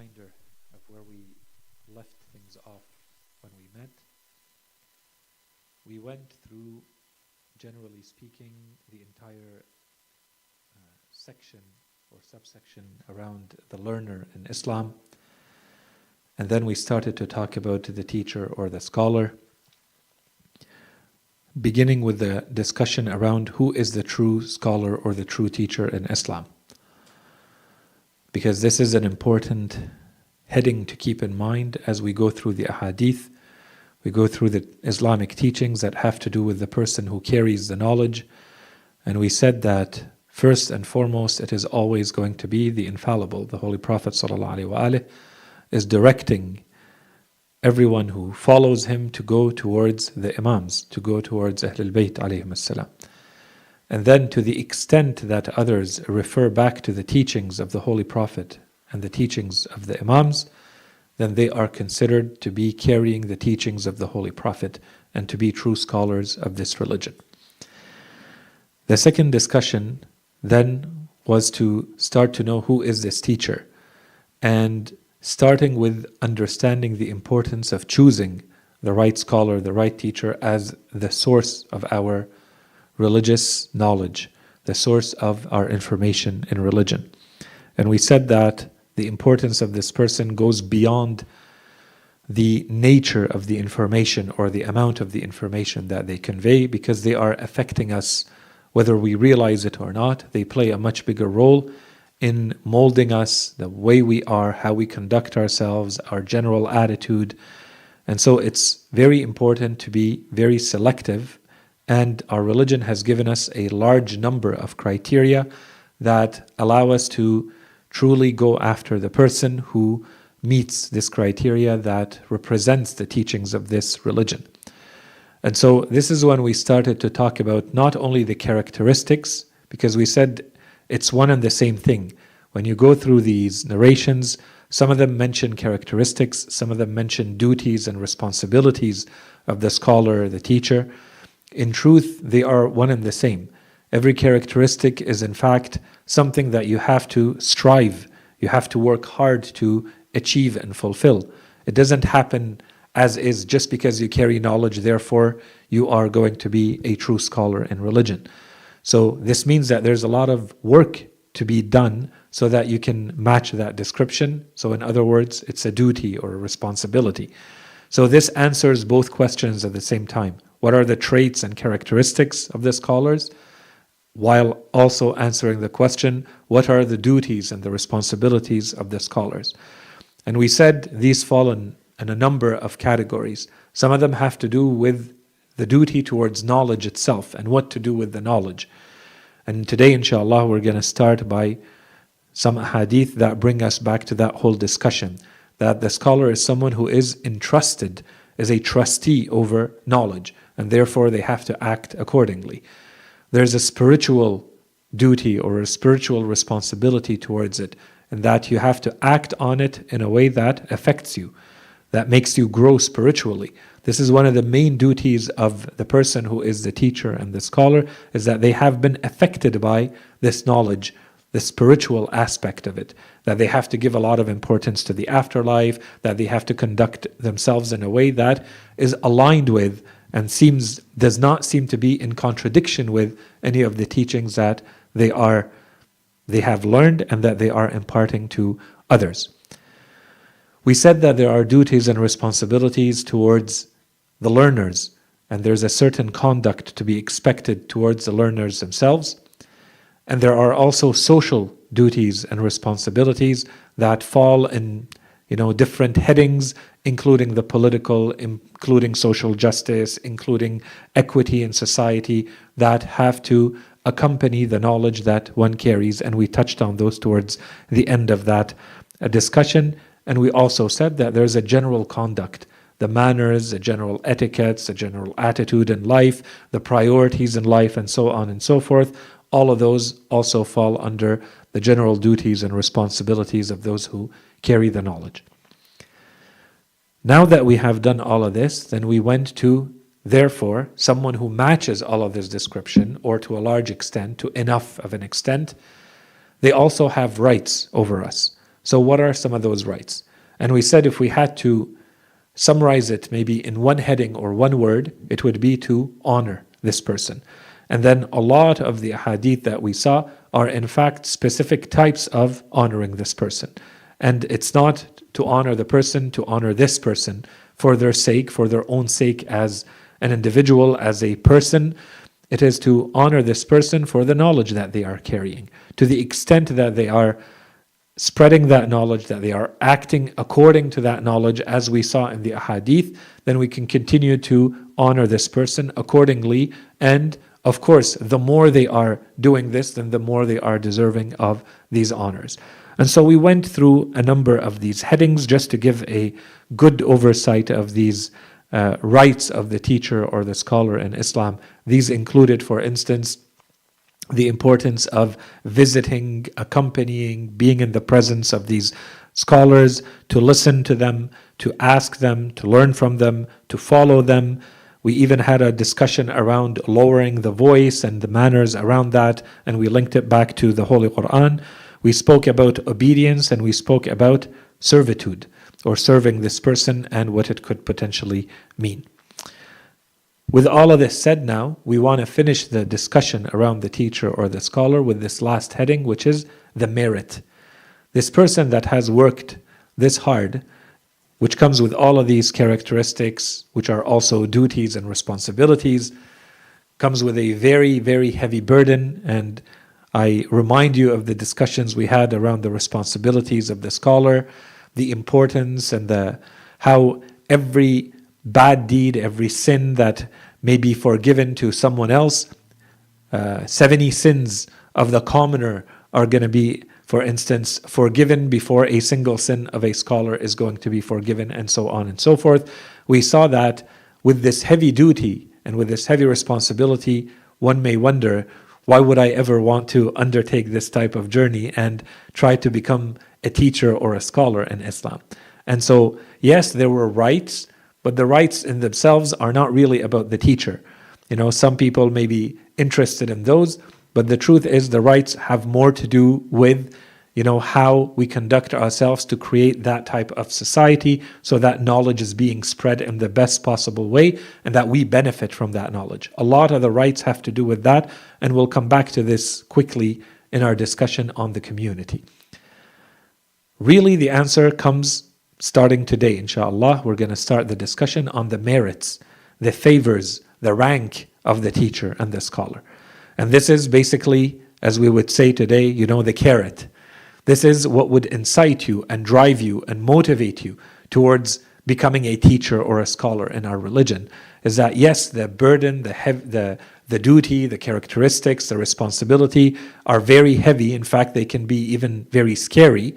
reminder of where we left things off when we met. We went through, generally speaking, the entire section or subsection around the learner in Islam. And then we started to talk about the teacher or the scholar, beginning with the discussion around who is the true scholar or the true teacher in Islam. Because this is an important heading to keep in mind as we go through the ahadith, we go through the Islamic teachings that have to do with the person who carries the knowledge. And we said that first and foremost, it is always going to be the infallible. The Holy Prophet ﷺ is directing everyone who follows him to go towards the Imams, to go towards Ahlul Bayt alayhim as-salam. And then to the extent that others refer back to the teachings of the Holy Prophet and the teachings of the Imams, then they are considered to be carrying the teachings of the Holy Prophet and to be true scholars of this religion. The second discussion then was to start to know who is this teacher, and starting with understanding the importance of choosing the right scholar, the right teacher as the source of our religious knowledge, the source of our information in religion. And we said that the importance of this person goes beyond the nature of the information or the amount of the information that they convey, because they are affecting us whether we realize it or not. They play a much bigger role in molding us, the way we are, how we conduct ourselves, our general attitude. And so it's very important to be very selective, and our religion has given us a large number of criteria that allow us to truly go after the person who meets this criteria that represents the teachings of this religion. And so this is when we started to talk about not only the characteristics, because we said it's one and the same thing. When you go through these narrations, some of them mention characteristics, some of them mention duties and responsibilities of the scholar, the teacher. In truth, they are one and the same. Every characteristic is in fact something that you have to strive, you have to work hard to achieve and fulfill. It doesn't happen as is just because you carry knowledge, therefore you are going to be a true scholar in religion. So this means that there's a lot of work to be done so that you can match that description. So in other words, it's a duty or a responsibility. So this answers both questions at the same time. What are the traits and characteristics of the scholars? While also answering the question, what are the duties and the responsibilities of the scholars? And we said these fall in a number of categories. Some of them have to do with the duty towards knowledge itself and what to do with the knowledge. And today, inshallah, we're going to start by some hadith that bring us back to that whole discussion, that the scholar is someone who is entrusted, is a trustee over knowledge, and therefore they have to act accordingly. There's a spiritual duty or a spiritual responsibility towards it, and that you have to act on it in a way that affects you, that makes you grow spiritually. This is one of the main duties of the person who is the teacher and the scholar, is that they have been affected by this knowledge, the spiritual aspect of it, that they have to give a lot of importance to the afterlife, that they have to conduct themselves in a way that is aligned with and does not seem to be in contradiction with any of the teachings that they have learned and that they are imparting to others. We said that there are duties and responsibilities towards the learners, and there's a certain conduct to be expected towards the learners themselves. And there are also social duties and responsibilities that fall in different headings, including the political, including social justice, including equity in society, that have to accompany the knowledge that one carries. And we touched on those towards the end of that discussion. And we also said that there's a general conduct, the manners, the general etiquettes, the general attitude in life, the priorities in life, and so on and so forth. All of those also fall under the general duties and responsibilities of those who carry the knowledge. Now that we have done all of this, then we went to, therefore, someone who matches all of this description, or to a large extent, to enough of an extent. They also have rights over us. So what are some of those rights? And we said if we had to summarize it maybe in one heading or one word, it would be to honor this person. And then a lot of the hadith that we saw are in fact specific types of honoring this person. And it's not to honor the person, to honor this person for their sake, for their own sake as an individual, as a person. It is to honor this person for the knowledge that they are carrying, to the extent that they are spreading that knowledge, that they are acting according to that knowledge as we saw in the ahadith, then we can continue to honor this person accordingly. And of course, the more they are doing this, then the more they are deserving of these honors. And so we went through a number of these headings just to give a good oversight of these rights of the teacher or the scholar in Islam. These included, for instance, the importance of visiting, accompanying, being in the presence of these scholars, to listen to them, to ask them, to learn from them, to follow them. We even had a discussion around lowering the voice and the manners around that, and we linked it back to the Holy Quran. We spoke about obedience and we spoke about servitude, or serving this person and what it could potentially mean. With all of this said now, we want to finish the discussion around the teacher or the scholar with this last heading, which is the merit. This person that has worked this hard, which comes with all of these characteristics, which are also duties and responsibilities, comes with a very, very heavy burden. And I remind you of the discussions we had around the responsibilities of the scholar, the importance and how every bad deed, every sin that may be forgiven to someone else, 70 sins of the commoner are going to be, for instance, forgiven before a single sin of a scholar is going to be forgiven, and so on and so forth. We saw that with this heavy duty and with this heavy responsibility, one may wonder, why would I ever want to undertake this type of journey and try to become a teacher or a scholar in Islam? And so, yes, there were rights, but the rights in themselves are not really about the teacher. Some people may be interested in those, but the truth is the rights have more to do with, how we conduct ourselves to create that type of society so that knowledge is being spread in the best possible way and that we benefit from that knowledge. A lot of the rights have to do with that, and we'll come back to this quickly in our discussion on the community. Really, the answer comes starting today, inshallah. We're going to start the discussion on the merits, the favors, the rank of the teacher and the scholar. And this is basically, as we would say today, the carrot. This is what would incite you and drive you and motivate you towards becoming a teacher or a scholar in our religion, is that yes, the burden, the duty, the characteristics, the responsibility are very heavy. In fact, they can be even very scary.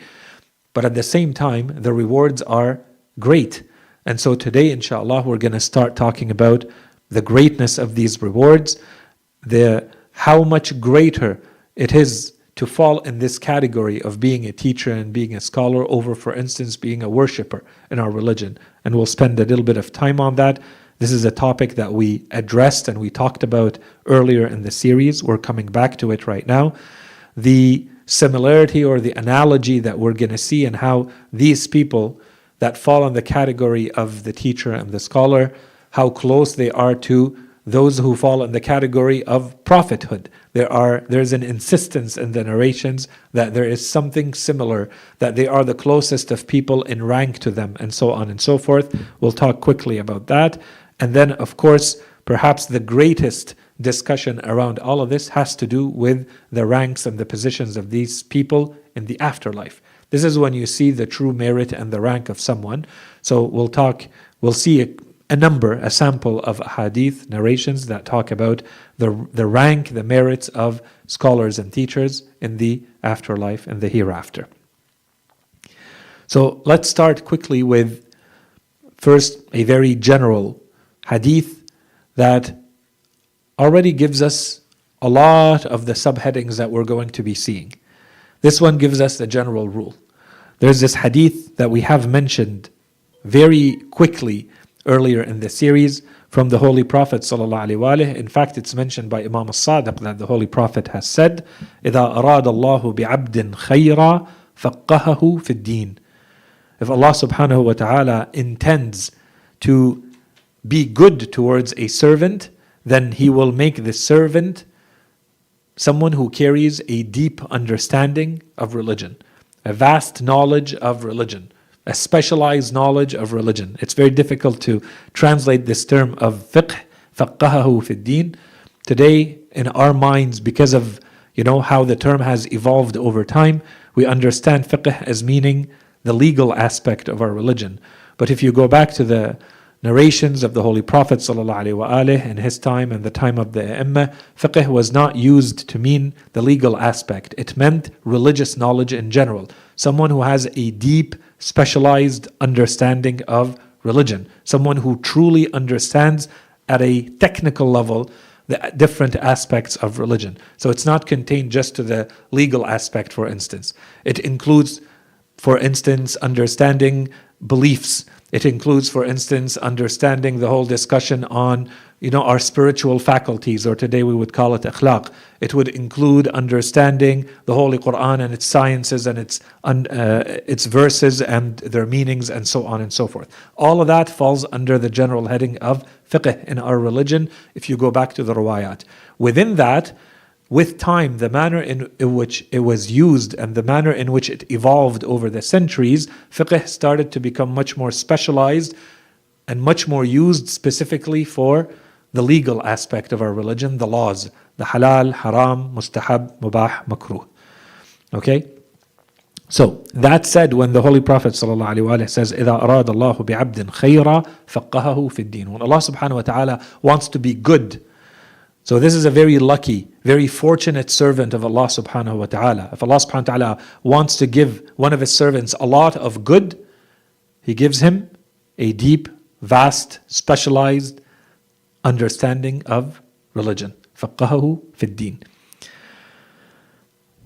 But at the same time, the rewards are great. And so today, inshallah, we're going to start talking about the greatness of these rewards, how much greater it is to fall in this category of being a teacher and being a scholar over, for instance, being a worshipper in our religion. And we'll spend a little bit of time on that. This is a topic that we addressed and we talked about earlier in the series. We're coming back to it right now. The similarity or the analogy that we're going to see and how these people that fall in the category of the teacher and the scholar, how close they are to those who fall in the category of prophethood. There's an insistence in the narrations that there is something similar, that they are the closest of people in rank to them, and so on and so forth. We'll talk quickly about that. And then, of course, perhaps the greatest discussion around all of this has to do with the ranks and the positions of these people in the afterlife. This is when you see the true merit and the rank of someone. So we'll see a sample of hadith narrations that talk about the rank, the merits of scholars and teachers in the afterlife and the hereafter. So let's start quickly with first a very general hadith that already gives us a lot of the subheadings that we're going to be seeing. This one gives us the general rule. There's this hadith that we have mentioned very quickly earlier in the series from the Holy Prophet ﷺ. In fact, it's mentioned by Imam al-Sadiq that the Holy Prophet has said, إِذَا أَرَادَ اللَّهُ بِعَبْدٍ خَيْرًا فَقَّهَهُ فِي الدِّينِ. If Allah subhanahu wa ta'ala intends to be good towards a servant, then He will make the servant someone who carries a deep understanding of religion, a vast knowledge of religion, a specialized knowledge of religion. It's very difficult to translate this term of fiqh, فَقَّهَهُ فِي الدِّينِ. Today, in our minds, because of how the term has evolved over time, we understand fiqh as meaning the legal aspect of our religion. But if you go back to the narrations of the Holy Prophet ﷺ in his time and the time of the A'immah, fiqh was not used to mean the legal aspect. It meant religious knowledge in general. Someone who has a deep, specialized understanding of religion. Someone who truly understands at a technical level the different aspects of religion. So it's not contained just to the legal aspect, for instance. It includes, for instance, understanding beliefs. It includes, for instance, understanding the whole discussion on, our spiritual faculties, or today we would call it akhlaq. It would include understanding the Holy Quran and its sciences and its verses and their meanings and so on and so forth. All of that falls under the general heading of fiqh in our religion, if you go back to the riwayat. Within that, with time, the manner in which it was used and the manner in which it evolved over the centuries, fiqh started to become much more specialized and much more used specifically for the legal aspect of our religion, the laws, the halal, haram, mustahab, mubah, makruh. Okay? So, that said, when the Holy Prophet ﷺ says, إِذَا أَرَادَ اللَّهُ بِعَبْدٍ خَيْرًا فَقَّهَهُ فِي الدِّينِ. When Allah subhanahu wa ta'ala wants to be good, so this is a very lucky, very fortunate servant of Allah subhanahu wa ta'ala. If Allah subhanahu wa ta'ala wants to give one of His servants a lot of good, He gives him a deep, vast, specialized understanding of religion. فَقَّهَهُ فِي الدِّينِ.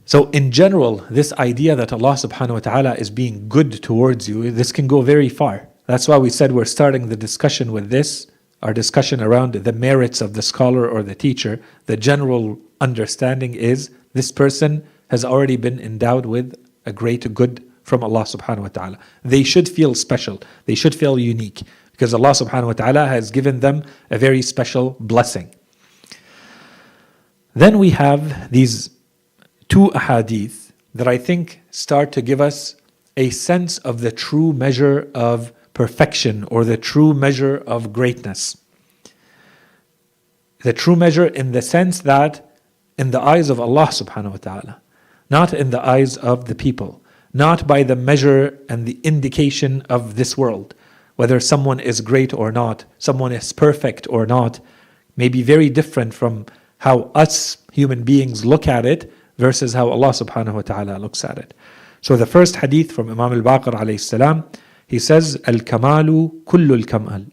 So in general, this idea that Allah subhanahu wa ta'ala is being good towards you, this can go very far. That's why we said we're starting the discussion with this, our discussion around the merits of the scholar or the teacher. The general understanding is this person has already been endowed with a great good from Allah subhanahu wa ta'ala. They should feel special. They should feel unique because Allah subhanahu wa ta'ala has given them a very special blessing. Then we have these two ahadith that I think start to give us a sense of the true measure of perfection or the true measure of greatness. The true measure in the sense that in the eyes of Allah subhanahu wa ta'ala, not in the eyes of the people, not by the measure and the indication of this world, whether someone is great or not, someone is perfect or not, may be very different from how us human beings look at it versus how Allah subhanahu wa ta'ala looks at it. So the first hadith from Imam al-Baqir alayhi salam, he says, Al-Kamalu kullu al-Kamal.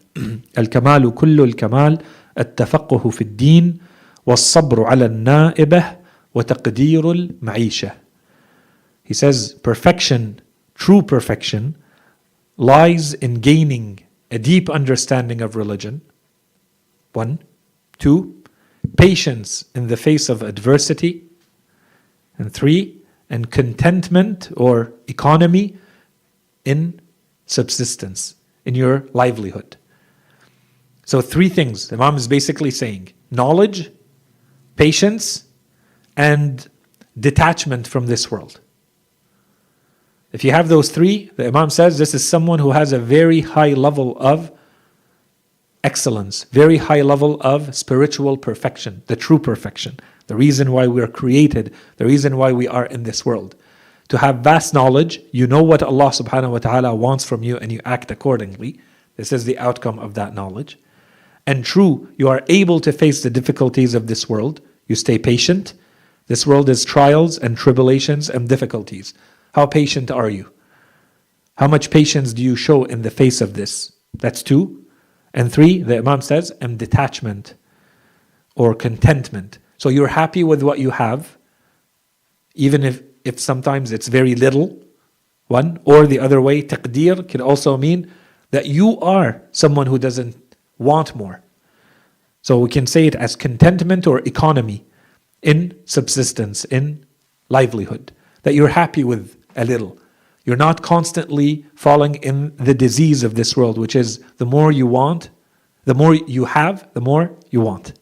Al-Kamalu kullu al-Kamal, التفقه في الدين والصبر على النائبة وتقدير المعيشة. He says, perfection, true perfection, lies in gaining a deep understanding of religion. 1. 2. Patience in the face of adversity. And 3. And contentment or economy in subsistence, in your livelihood. So 3 things the Imam is basically saying: knowledge, patience, and detachment from this world. If you have those 3, the Imam says this is someone who has a very high level of excellence, very high level of spiritual perfection, the true perfection, the reason why we are created, the reason why we are in this world. To have vast knowledge, you know what Allah subhanahu wa ta'ala wants from you and you act accordingly. This is the outcome of that knowledge. And true, you are able to face the difficulties of this world. You stay patient. This world is trials and tribulations and difficulties. How patient are you? How much patience do you show in the face of this? That's 2. And 3, the Imam says, and detachment or contentment. So you're happy with what you have, even if sometimes it's very little. 1, or the other way, taqdeer can also mean that you are someone who doesn't want more. So we can say it as contentment or economy in subsistence, in livelihood. That you're happy with a little. You're not constantly falling in the disease of this world, which is the more you want, the more you have, the more you want.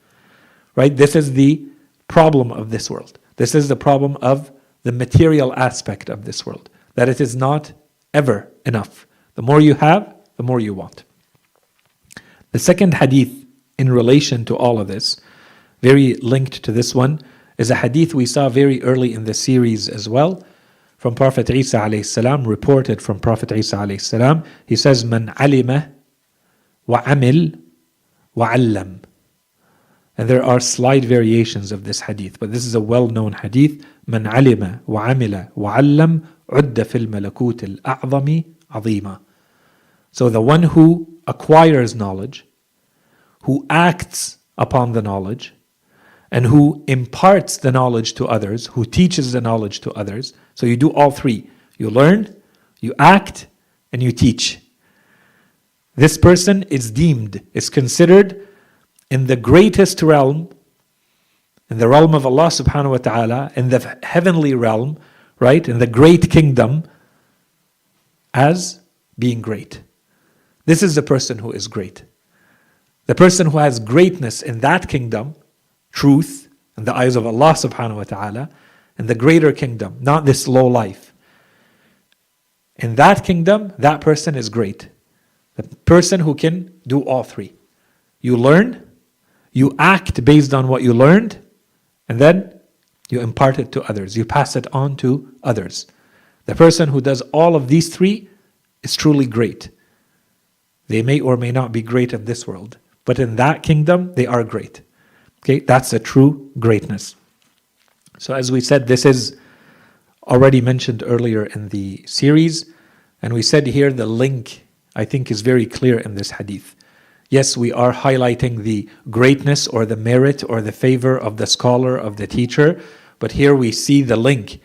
Right? This is the problem of this world. This is the problem of the material aspect of this world, that it is not ever enough. The more you have, the more you want. The second hadith in relation to all of this, very linked to this one, is a hadith we saw very early in the series as well, from Prophet Isa alayhi salam, reported from Prophet Isa alayhi salam. He says, "Man alima wa amil wa allam." And there are slight variations of this hadith, but this is a well-known hadith. "Man alima wa amila wa allam udda fil malakut al-a'zami azima." So the one who acquires knowledge, who acts upon the knowledge, and who imparts the knowledge to others, who teaches the knowledge to others. So you do all three. You learn, you act, and you teach. This person is considered in the greatest realm, in the realm of Allah subhanahu wa ta'ala, in the heavenly realm, right, in the great kingdom, as being great. This is the person who is great. The person who has greatness in that kingdom, truth, in the eyes of Allah subhanahu wa ta'ala, in the greater kingdom, not this low life. In that kingdom, that person is great. The person who can do all three. You learn, you act based on what you learned, and then you impart it to others. You pass it on to others. The person who does all of these three is truly great. They may or may not be great in this world, but in that kingdom, they are great. Okay, that's a true greatness. So as we said, this is already mentioned earlier in the series, and we said here the link, I think, is very clear in this hadith. Yes, we are highlighting the greatness or the merit or the favor of the scholar, of the teacher, but here we see the link.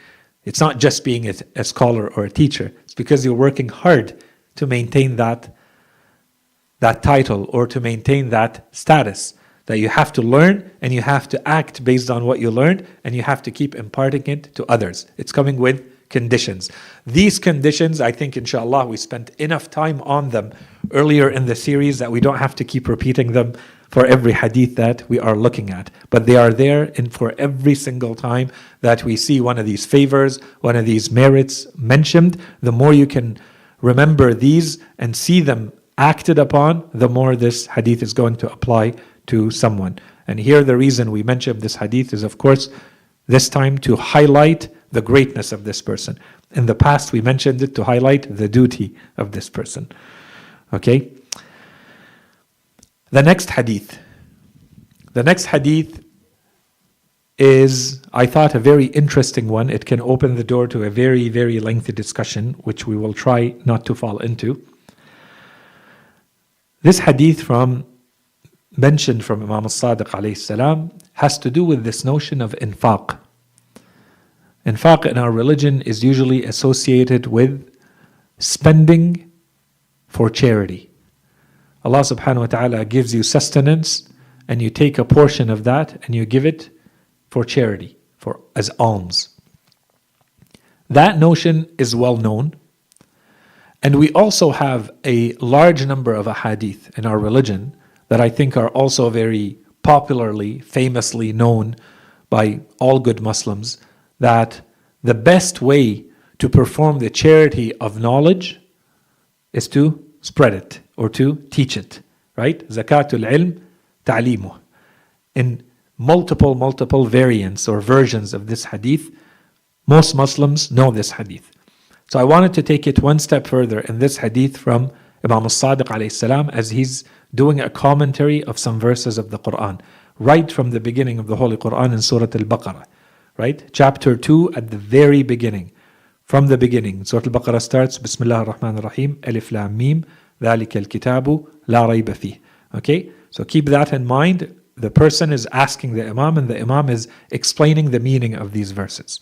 It's not just being a scholar or a teacher. It's because you're working hard to maintain that title or to maintain that status, that you have to learn and you have to act based on what you learned and you have to keep imparting it to others. It's coming with conditions. These conditions, I think, inshallah, we spent enough time on them earlier in the series that we don't have to keep repeating them for every hadith that we are looking at. But they are there for every single time that we see one of these favors, one of these merits mentioned. The more you can remember these and see them acted upon, the more this hadith is going to apply to someone. And here the reason we mentioned this hadith is, of course, this time to highlight the greatness of this person. In the past, we mentioned it to highlight the duty of this person. Okay? The next hadith. The next hadith is, I thought, a very interesting one. It can open the door to a very, very lengthy discussion, which we will try not to fall into. This hadith mentioned from Imam al-Sadiq alayhi salam has to do with this notion of infaq. Infaq in our religion is usually associated with spending for charity. Allah subhanahu wa ta'ala gives you sustenance and you take a portion of that and you give it for charity, as alms. That notion is well known. And we also have a large number of ahadith in our religion that I think are also very popularly, famously known by all good Muslims, that the best way to perform the charity of knowledge is to spread it or to teach it, right? Zakatul ilm ta'limuh. In multiple variants or versions of this hadith, most Muslims know this hadith. So I wanted to take it one step further in this hadith from Imam al-Sadiq alayhi salam, as he's doing a commentary of some verses of the Quran, right from the beginning of the Holy Quran in Surah Al-Baqarah, right? Chapter 2 at the very beginning. From the beginning, Surah Al-Baqarah starts, Bismillah ar-Rahman ar-Rahim, Alif Lam Mim, ذَلِكَ الْكِتَابُ لَا رَيْبَ فِيهِ. Okay, so keep that in mind. The person is asking the Imam and the Imam is explaining the meaning of these verses.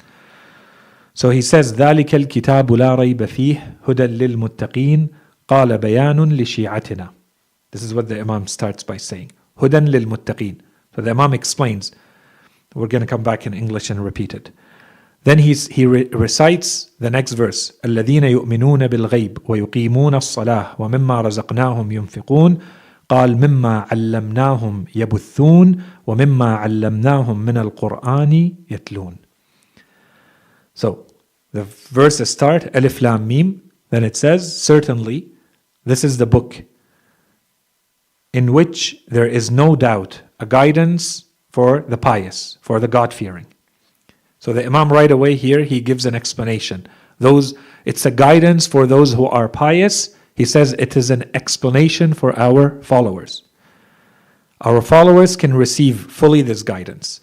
So he says, ذَلِكَ الْكِتَابُ لَا رَيْبَ فِيهِ هُدًى لِلْمُتَّقِينَ قَالَ بَيَانٌ لِشِيعَتِنَا. This is what the Imam starts by saying. هُدًى لِلْمُتَّقِينَ. So the Imam explains. We're going to come back in English and repeat it. Then he recites the next verse. الذين يؤمنون بالغيب ويقيمون الصلاة ومما رزقناهم ينفقون قال مما علمناهم يبثون ومما علمناهم من القرآن يتلون. So the verses start Alif Lam Mim. Then it says, certainly this is the book in which there is no doubt a guidance for the pious, for the God-fearing. So the Imam right away here, he gives an explanation. It's a guidance for those who are pious. He says it is an explanation for our followers. Our followers can receive fully this guidance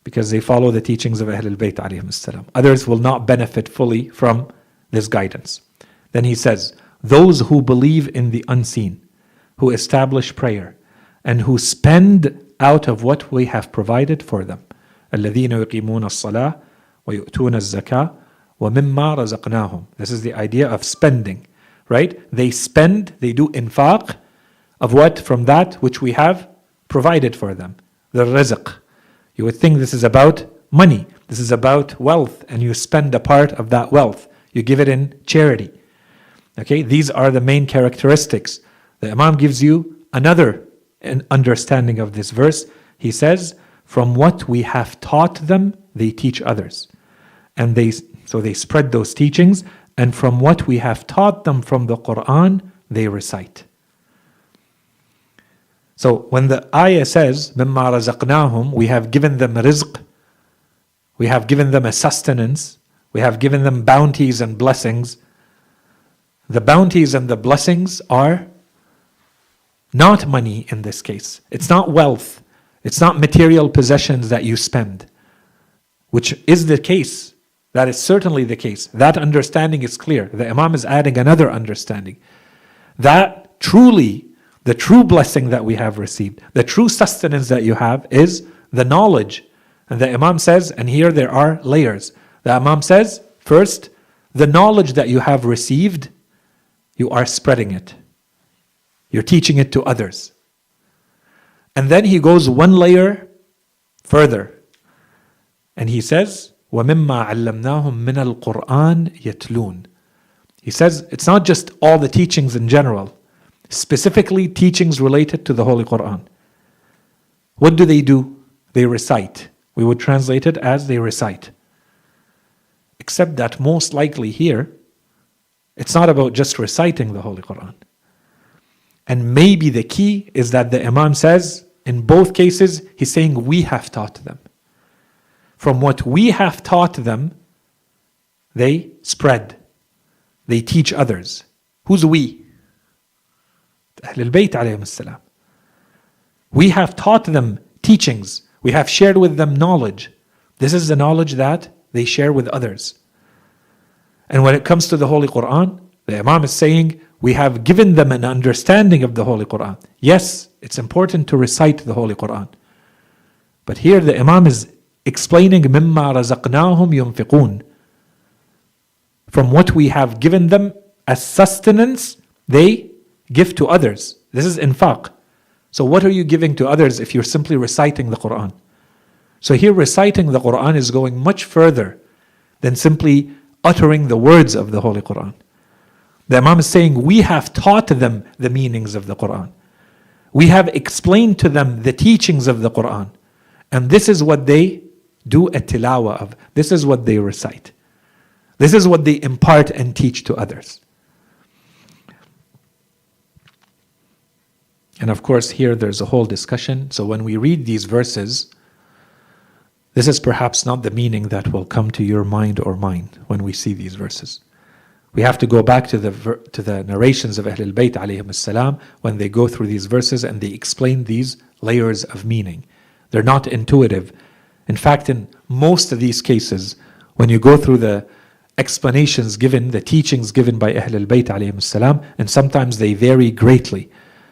because they follow the teachings of Ahlul Bayt alayhim as-salam. Others will not benefit fully from this guidance. Then he says, those who believe in the unseen, who establish prayer, and who spend out of what we have provided for them. الذين يقيمون الصلاة ويؤتون الزكاة ومما رزقناهم. This is the idea of spending, right? They spend, they do infaq of what? From that which we have provided for them. The rizq. You would think this is about money. This is about wealth, and you spend a part of that wealth. You give it in charity. Okay, these are the main characteristics. The Imam gives you another understanding of this verse. He says, from what we have taught them, they teach others. And they spread those teachings, and from what we have taught them from the Quran, they recite. So when the ayah says, مِمَّا رَزَقْنَاهُمْ, we have given them rizq, we have given them a sustenance, we have given them bounties and blessings. The bounties and the blessings are not money in this case. It's not wealth. It's not material possessions that you spend, which is the case. That is certainly the case. That understanding is clear. The Imam is adding another understanding. That truly, the true blessing that we have received, the true sustenance that you have is the knowledge. And the Imam says, and here there are layers. The Imam says, first, the knowledge that you have received, you are spreading it. You're teaching it to others. And then he goes one layer further. And he says, وَمِمَّا عَلَّمْنَاهُمْ مِنَ الْقُرْآنِ يَتْلُونَ. He says, it's not just all the teachings in general, specifically teachings related to the Holy Quran. What do? They recite. We would translate it as they recite. Except that most likely here, it's not about just reciting the Holy Quran. And maybe the key is that the Imam says, in both cases, he's saying we have taught them. From what we have taught them, they spread. They teach others. Who's we? Ahlul Bayt alayhim as-salam. We have taught them teachings. We have shared with them knowledge. This is the knowledge that they share with others. And when it comes to the Holy Quran, the Imam is saying, we have given them an understanding of the Holy Quran. Yes, it's important to recite the Holy Quran. But here the Imam is explaining مِمَّا رَزَقْنَاهُمْ يُنْفِقُونَ. From what we have given them as sustenance, they give to others. This is infaq. So what are you giving to others if you're simply reciting the Quran? So here reciting the Quran is going much further than simply uttering the words of the Holy Quran. The Imam is saying, we have taught them the meanings of the Quran. We have explained to them the teachings of the Quran. And this is what they do a tilawa of. This is what they recite. This is what they impart and teach to others. And of course, here there's a whole discussion. So when we read these verses, this is perhaps not the meaning that will come to your mind or mine when we see these verses. We have to go back to the narrations of Ahlul Bayt alayhim as-salam when they go through these verses and they explain these layers of meaning. They're not intuitive. In fact, in most of these cases, when you go through the explanations given, the teachings given by Ahlul Bayt alayhim as-salam, and sometimes they vary greatly,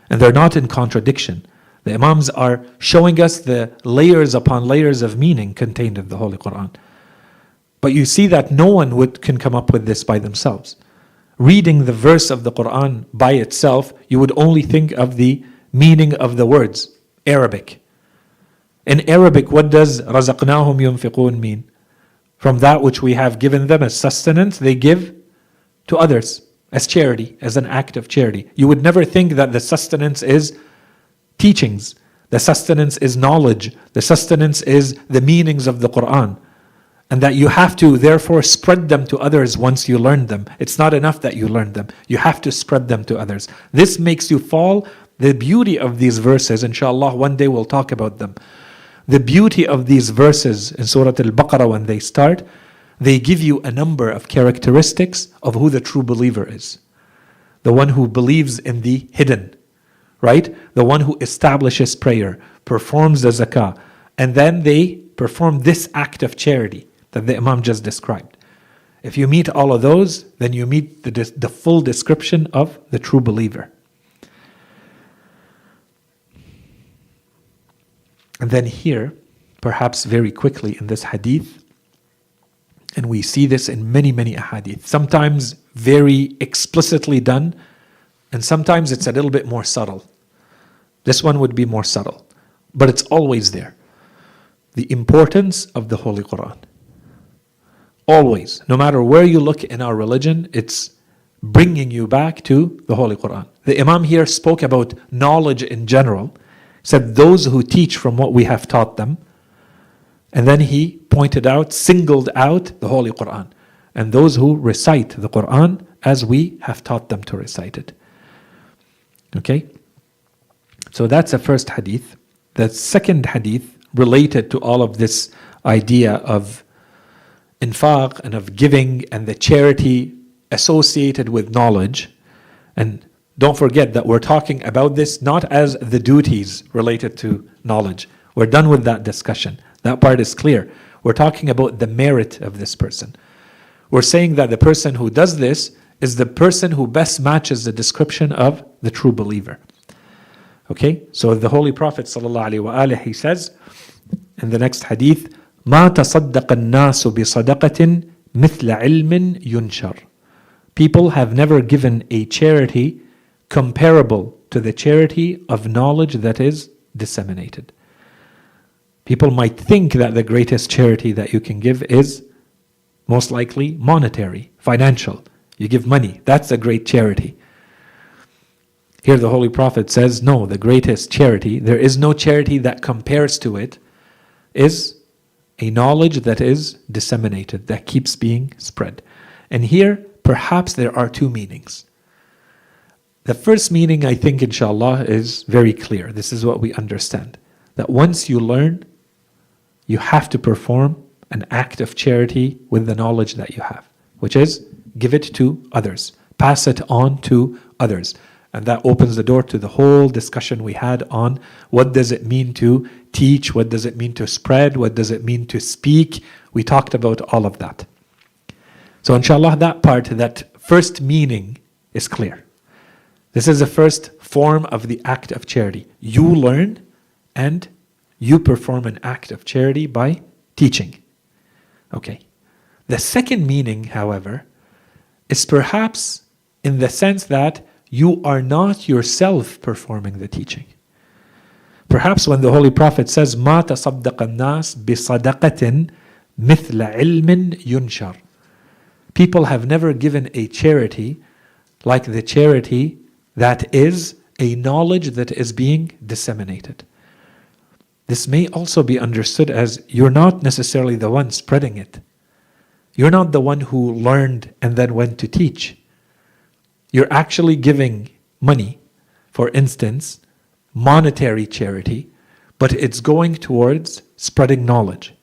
and they're not in contradiction. The Imams are showing us the layers upon layers of meaning contained in the Holy Quran. But you see that no one can come up with this by themselves. Reading the verse of the Quran by itself, you would only think of the meaning of the words, Arabic. In Arabic, what does رَزَقْنَاهُمْ يُنْفِقُونَ mean? From that which we have given them as sustenance, they give to others as charity, as an act of charity. You would never think that the sustenance is teachings, the sustenance is knowledge, the sustenance is the meanings of the Quran, and that you have to therefore spread them to others once you learn them. It's not enough that you learn them, you have to spread them to others. This makes you fall. The beauty of these verses, inshallah, one day we'll talk about them. The beauty of these verses in Surah Al-Baqarah, when they start, they give you a number of characteristics of who the true believer is. The one who believes in the hidden, right? The one who establishes prayer, performs the zakah, and then they perform this act of charity that the Imam just described. If you meet all of those, then you meet the full description of the true believer. And then here, perhaps very quickly in this hadith, and we see this in many, many ahadith, sometimes very explicitly done, and sometimes it's a little bit more subtle. This one would be more subtle, but it's always there. The importance of the Holy Quran. Always, no matter where you look in our religion, it's bringing you back to the Holy Quran. The Imam here spoke about knowledge in general, said those who teach from what we have taught them, and then he pointed out, singled out the Holy Quran, and those who recite the Quran as we have taught them to recite it. Okay? So that's the first hadith. The second hadith related to all of this idea of infaq and of giving and the charity associated with knowledge. And don't forget that we're talking about this not as the duties related to knowledge. We're done with that discussion. That part is clear. We're talking about the merit of this person. We're saying that the person who does this is the person who best matches the description of the true believer. Okay, so the Holy Prophet ﷺ, he says in the next hadith, ما تصدق الناس بصدقة مثل علم ينشر. People have never given a charity comparable to the charity of knowledge that is disseminated. People might think that the greatest charity that you can give is most likely monetary, financial. You give money, that's a great charity. Here the Holy Prophet says, no, the greatest charity, there is no charity that compares to it, is a knowledge that is disseminated, that keeps being spread. And here, perhaps there are two meanings. The first meaning, I think, inshallah, is very clear. This is what we understand. That once you learn, you have to perform an act of charity with the knowledge that you have, which is give it to others, pass it on to others. And that opens the door to the whole discussion we had on what does it mean to teach, what does it mean to spread, what does it mean to speak. We talked about all of that. So inshallah, that part, that first meaning is clear. This is the first form of the act of charity. You learn and you perform an act of charity by teaching. Okay. The second meaning, however, is perhaps in the sense that you are not yourself performing the teaching. Perhaps when the Holy Prophet says, مَا تَصَدَّقَ النَّاسِ بِصَدَقَةٍ مِثْلَ عِلْمٍ يُنْشَرٍ. People have never given a charity like the charity that is a knowledge that is being disseminated. This may also be understood as you're not necessarily the one spreading it. You're not the one who learned and then went to teach. You're actually giving money, for instance, monetary charity, but it's going towards spreading knowledge.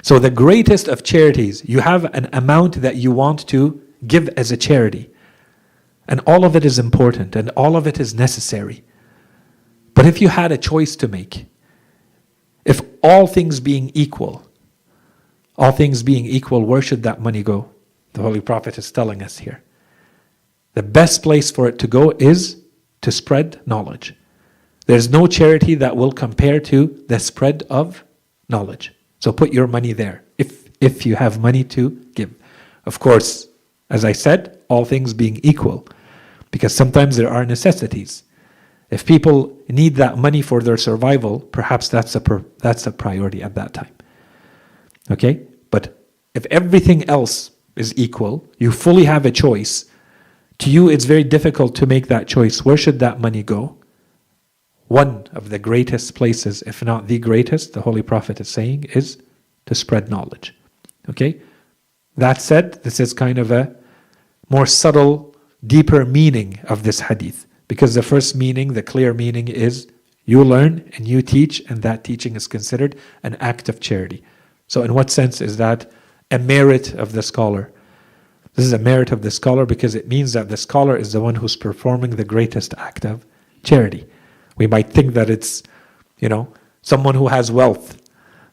So the greatest of charities, you have an amount that you want to give as a charity. And all of it is important and all of it is necessary. But if you had a choice to make, if all things being equal, where should that money go? The Holy Prophet is telling us here. The best place for it to go is to spread knowledge. There's no charity that will compare to the spread of knowledge. So put your money there, if you have money to give. Of course, as I said, all things being equal, because sometimes there are necessities. If people need that money for their survival, perhaps that's a priority at that time. Okay? But if everything else is equal, you fully have a choice. To you, it's very difficult to make that choice. Where should that money go? One of the greatest places, if not the greatest, the Holy Prophet is saying, is to spread knowledge. Okay? That said, this is kind of a more subtle, deeper meaning of this hadith. Because the first meaning, the clear meaning is you learn and you teach, and that teaching is considered an act of charity. So in what sense is that a merit of the scholar? This is a merit of the scholar because it means that the scholar is the one who's performing the greatest act of charity. We might think that it's, someone who has wealth,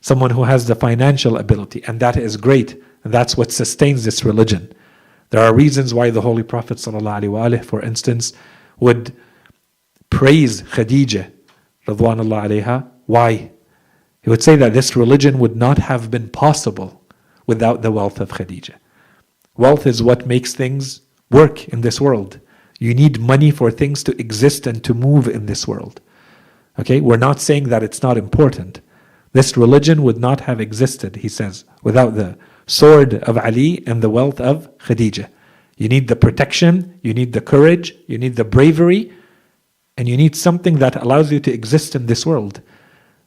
someone who has the financial ability, and that is great. And that's what sustains this religion. There are reasons why the Holy Prophet ﷺ, for instance, would praise Khadija, radwanullah alayha. Why? He would say that this religion would not have been possible without the wealth of Khadija. Wealth is what makes things work in this world. You need money for things to exist and to move in this world. Okay, we're not saying that it's not important. This religion would not have existed, he says, without the sword of Ali and the wealth of Khadija. You need the protection, you need the courage, you need the bravery, and you need something that allows you to exist in this world.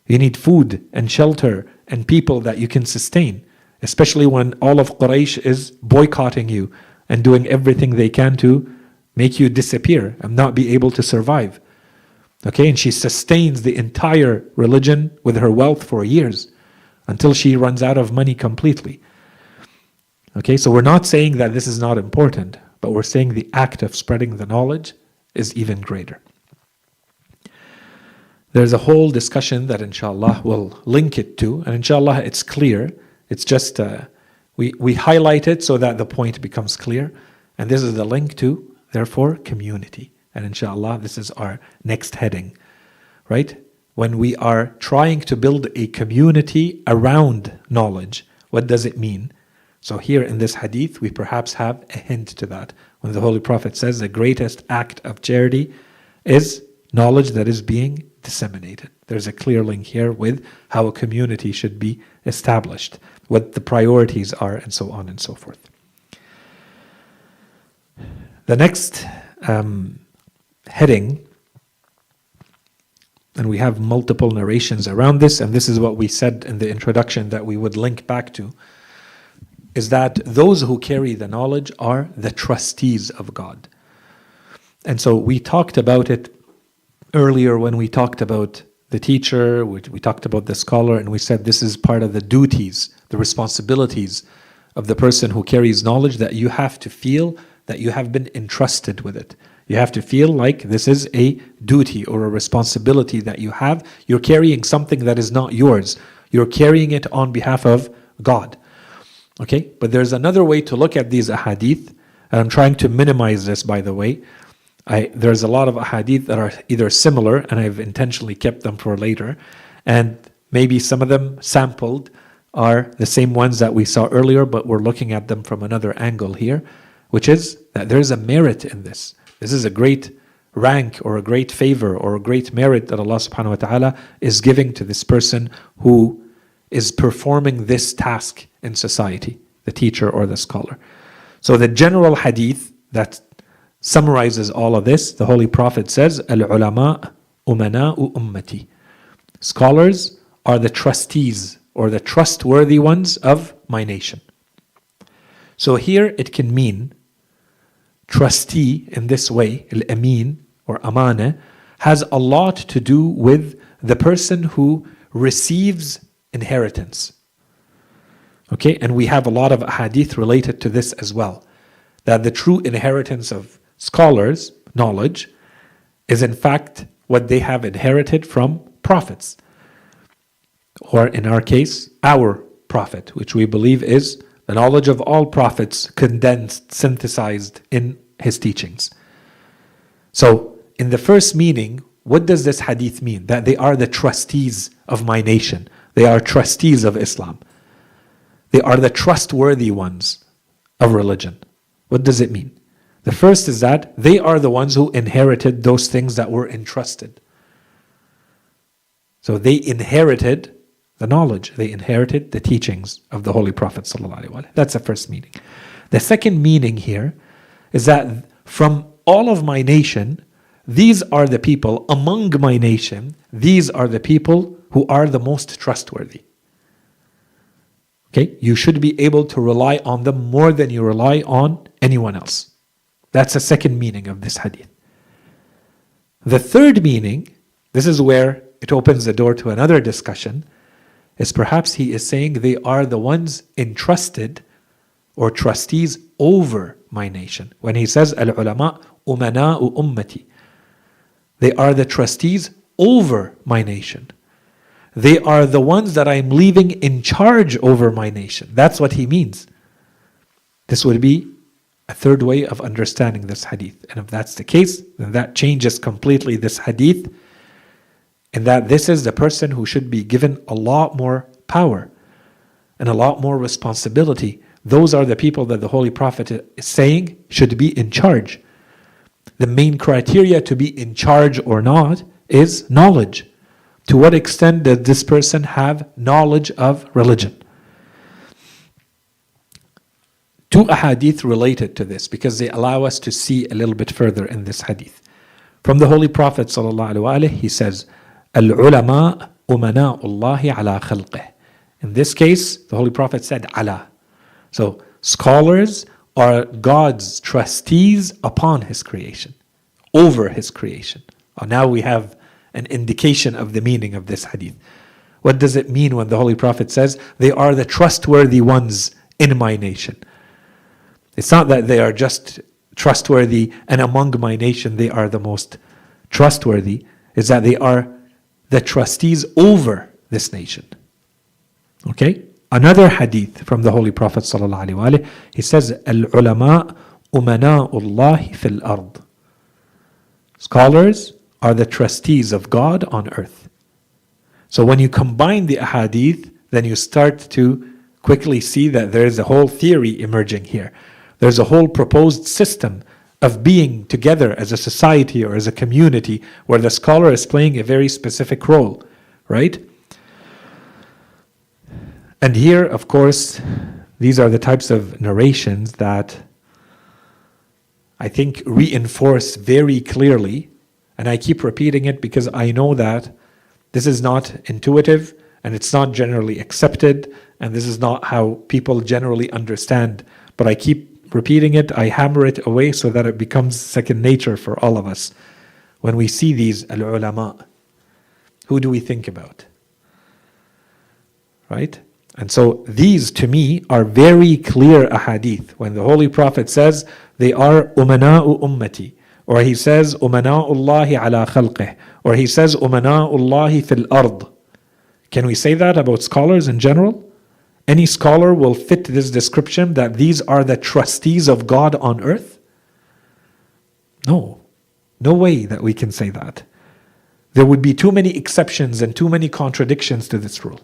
You need food and shelter and people that you can sustain, especially when all of Quraysh is boycotting you and doing everything they can to make you disappear and not be able to survive. Okay, and she sustains the entire religion with her wealth for years until she runs out of money completely. Okay, so we're not saying that this is not important, but we're saying the act of spreading the knowledge is even greater. There's a whole discussion that inshallah we'll link it to, and inshallah it's clear. It's just, we highlight it so that the point becomes clear. And this is the link to, therefore, community. And inshallah, this is our next heading, right? When we are trying to build a community around knowledge, what does it mean? So here in this hadith, we perhaps have a hint to that. When the Holy Prophet says the greatest act of charity is knowledge that is being disseminated. There's a clear link here with how a community should be established, what the priorities are, and so on and so forth. The next heading, and we have multiple narrations around this, and this is what we said in the introduction that we would link back to, is that those who carry the knowledge are the trustees of God. And so we talked about it earlier when we talked about the teacher, we talked about the scholar, and we said this is part of the duties, the responsibilities of the person who carries knowledge, that you have to feel that you have been entrusted with it. You have to feel like this is a duty or a responsibility that you have. You're carrying something that is not yours. You're carrying it on behalf of God. Okay, but there's another way to look at these ahadith, and I'm trying to minimize this, by the way. There's a lot of ahadith that are either similar, and I've intentionally kept them for later, and maybe some of them sampled are the same ones that we saw earlier, but we're looking at them from another angle here, which is that there's a merit in this. This is a great rank or a great favor or a great merit that Allah subhanahu wa ta'ala is giving to this person who is performing this task in society, the teacher or the scholar. So the general hadith that summarizes all of this, the Holy Prophet says, Al-ulama umana'u ummati. Scholars are the trustees or the trustworthy ones of my nation. So here it can mean trustee in this way, al-amin or amana, has a lot to do with the person who receives inheritance. Okay, and we have a lot of hadith related to this as well, that the true inheritance of scholars, knowledge, is in fact what they have inherited from prophets, or in our case, our prophet, which we believe is the knowledge of all prophets condensed, synthesized in his teachings. So, in the first meaning, what does this hadith mean? That they are the trustees of my nation. They are trustees of Islam. They are the trustworthy ones of religion. What does it mean? The first is that they are the ones who inherited those things that were entrusted. So they inherited the knowledge. They inherited the teachings of the Holy Prophet ﷺ. That's the first meaning. The second meaning here is that from all of my nation, these are the people among my nation, these are the people who are the most trustworthy. Okay, you should be able to rely on them more than you rely on anyone else. That's the second meaning of this hadith. The third meaning, this is where it opens the door to another discussion, is perhaps he is saying they are the ones entrusted or trustees over my nation. When he says, Al-ulama umana'u ummati, they are the trustees over my nation. They are the ones that I'm leaving in charge over my nation. That's what he means. This would be a third way of understanding this hadith. And if that's the case, then that changes completely this hadith, in that this is the person who should be given a lot more power and a lot more responsibility. Those are the people that the Holy Prophet is saying should be in charge. The main criteria to be in charge or not is knowledge. To what extent does this person have knowledge of religion? Two ahadith related to this, because they allow us to see a little bit further in this hadith. From the Holy Prophet ﷺ, he says, Al-ulama umana'ullahi ala khalqih. In this case, the Holy Prophet said, ala. So, scholars are God's trustees upon His creation, over His creation. Now we have an indication of the meaning of this hadith. What does it mean when the Holy Prophet says, they are the trustworthy ones in my nation? It's not that they are just trustworthy and among my nation they are the most trustworthy. It's that they are the trustees over this nation. Okay? Another hadith from the Holy Prophet ﷺ, he says, Al-ulama umana'ullahi fil ard. Scholars are the trustees of God on earth. So when you combine the ahadith, then you start to quickly see that there is a whole theory emerging here. There's a whole proposed system of being together as a society or as a community where the scholar is playing a very specific role, right? And here, of course, these are the types of narrations that I think reinforce very clearly, and I keep repeating it because I know that this is not intuitive and it's not generally accepted and this is not how people generally understand, but I keep repeating it, I hammer it away so that it becomes second nature for all of us. When we see these al-ulama, who do we think about? Right? And so these to me are very clear ahadith. When the Holy Prophet says they are umana'u ummati, or he says umana'ullahi ala khalqih, or he says umana'ullahi fil ard. Can we say that about scholars in general? Any scholar will fit this description that these are the trustees of God on earth? No. No way that we can say that. There would be too many exceptions and too many contradictions to this rule.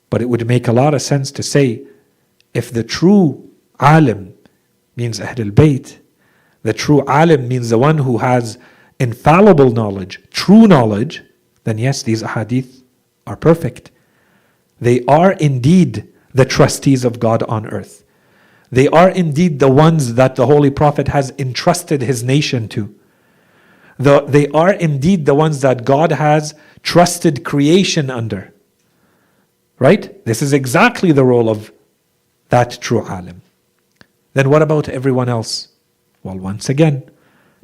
But it would make a lot of sense to say, if the true alim means Ahlul Bayt, the true alim means the one who has infallible knowledge, true knowledge, then yes, these ahadith are perfect. They are indeed the trustees of God on earth. They are indeed the ones that the Holy Prophet has entrusted his nation to. They are indeed the ones that God has trusted creation under. Right? This is exactly the role of that true alim. Then what about everyone else? Well, once again,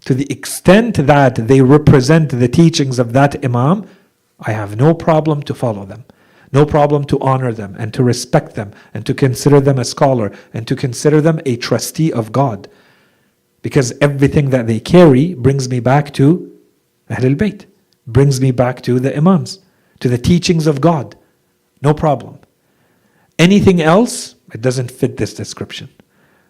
to the extent that they represent the teachings of that imam, I have no problem to follow them. No problem to honor them and to respect them and to consider them a scholar and to consider them a trustee of God. Because everything that they carry brings me back to Ahlul Bayt, brings me back to the imams, to the teachings of God. No problem. Anything else, it doesn't fit this description.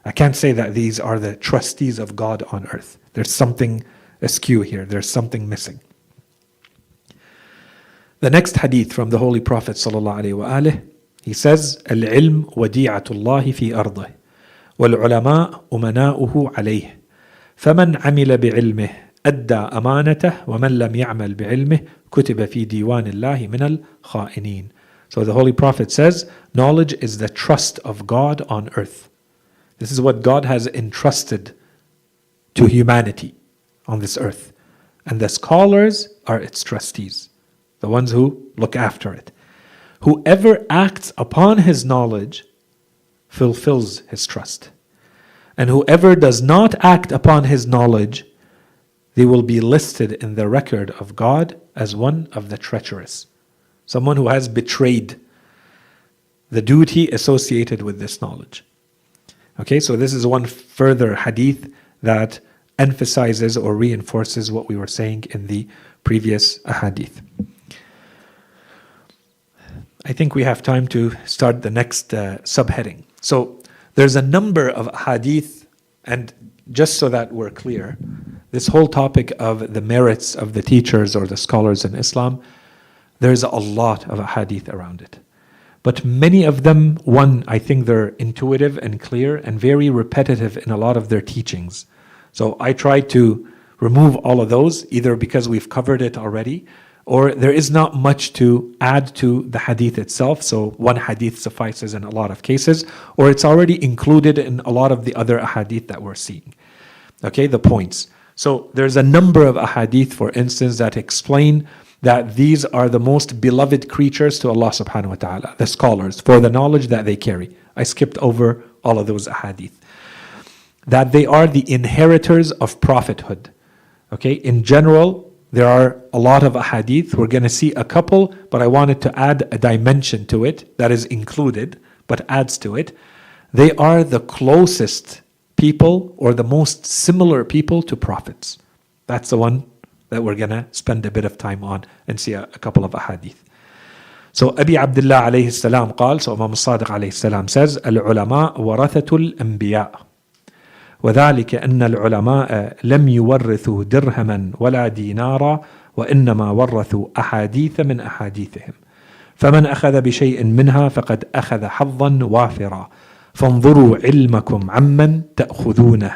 I can't say that these are the trustees of God on earth. There's something askew here. There's something missing. The next hadith from the Holy Prophet ﷺ, he says, Al-ilm wadi'atullahi fi ardih, wal-ulama umana'uhu alayh, faman amila bi'ilmih أدى أمانته ومن لم يعمل بعلمه كتب في ديوان الله من الخائنين. So the Holy Prophet says, knowledge is the trust of God on earth. This is what God has entrusted to humanity on this earth. And the scholars are its trustees, the ones who look after it. Whoever acts upon his knowledge fulfills his trust. And whoever does not act upon his knowledge, they will be listed in the record of God as one of the treacherous. Someone who has betrayed the duty associated with this knowledge. Okay, so this is one further hadith that emphasizes or reinforces what we were saying in the previous hadith. I think we have time to start the next subheading. So there's a number of hadith, and just so that we're clear, this whole topic of the merits of the teachers or the scholars in Islam, there's a lot of hadith around it. But many of them, one, I think they're intuitive and clear and very repetitive in a lot of their teachings. So I try to remove all of those, either because we've covered it already, or there is not much to add to the hadith itself, so one hadith suffices in a lot of cases, or it's already included in a lot of the other ahadith that we're seeing. Okay, the points. So there's a number of ahadith, for instance, that explain that these are the most beloved creatures to Allah subhanahu wa ta'ala, the scholars, for the knowledge that they carry. I skipped over all of those ahadith. That they are the inheritors of prophethood. Okay, in general, there are a lot of ahadith. We're going to see a couple, but I wanted to add a dimension to it that is included, but adds to it. They are the closest people or the most similar people to prophets. That's the one that we're going to spend a bit of time on and see a couple of ahadith. So Abi Abdullah alayhi salam قال, so Imam Sadiq alayhi salam says, العلماء ورثة الأنبياء وذلك أن العلماء لم يورثوا درهما ولا دينارا وإنما ورثوا أحاديث من أحاديثهم فمن أخذ بشيء منها فقد أخذ حظا وافرا فانظروا علمكم عمن تأخذونه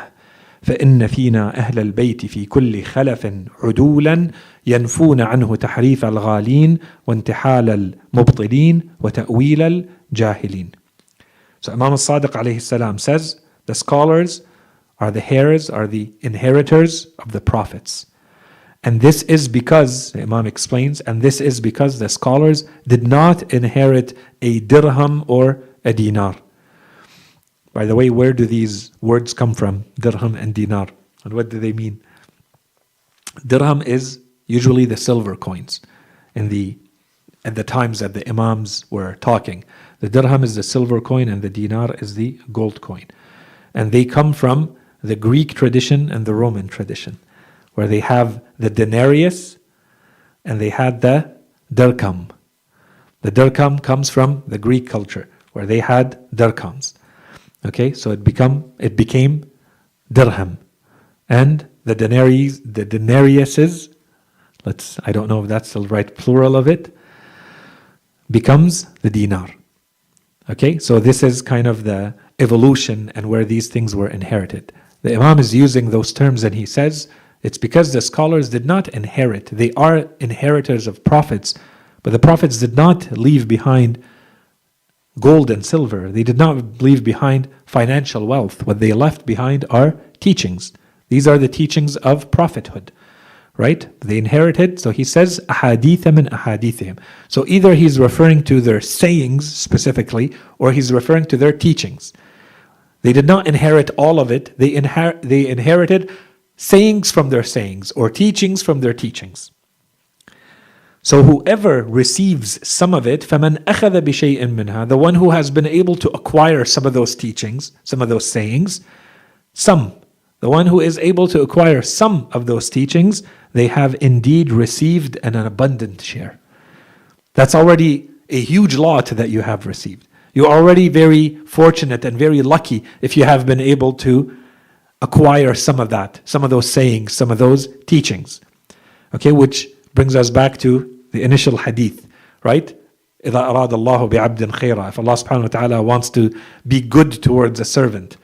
فإن فينا أهل البيت في كل خلف عدولا ينفون عنه تحريف الغالين وانتحال المبطلين وتأويل الجاهلين. So Imam al-Sadiq alayhi salam says, the scholars are the heirs, are the inheritors of the prophets. And this is because, the Imam explains, and this is because the scholars did not inherit a dirham or a dinar. By the way, where do these words come from, dirham and dinar? And what do they mean? Dirham is usually the silver coins at the times that the Imams were talking. The dirham is the silver coin and the dinar is the gold coin. And they come from the Greek tradition and the Roman tradition, where they have the denarius and they had the dirham. The dirham comes from the Greek culture, where they had dirhams. Okay, so it became dirham. And the denariuses, I don't know if that's the right plural of it, becomes the dinar. Okay, so this is kind of the evolution and where these things were inherited. The Imam is using those terms and he says, it's because the scholars did not inherit. They are inheritors of prophets, but the prophets did not leave behind gold and silver. They did not leave behind financial wealth. What they left behind are teachings. These are the teachings of prophethood, right? They inherited, so he says, ahaditha min ahadithihim. So either he's referring to their sayings specifically, or he's referring to their teachings. They did not inherit all of it. They inherited sayings from their sayings, or teachings from their teachings. So whoever receives some of it, فَمَنْ أَخَذَ بِشَيْءٍ مِّنْهَا, the one who has been able to acquire some of those teachings, some of those sayings, the one who is able to acquire some of those teachings, they have indeed received an abundant share. That's already a huge lot that you have received. You're already very fortunate and very lucky if you have been able to acquire some of that, some of those sayings, some of those teachings. Okay, which brings us back to the initial hadith, right? إِذَا أَرَادَ اللَّهُ بِعَبْدٍ خَيْرًا. If Allah subhanahu wa ta'ala wants to be good towards a servant,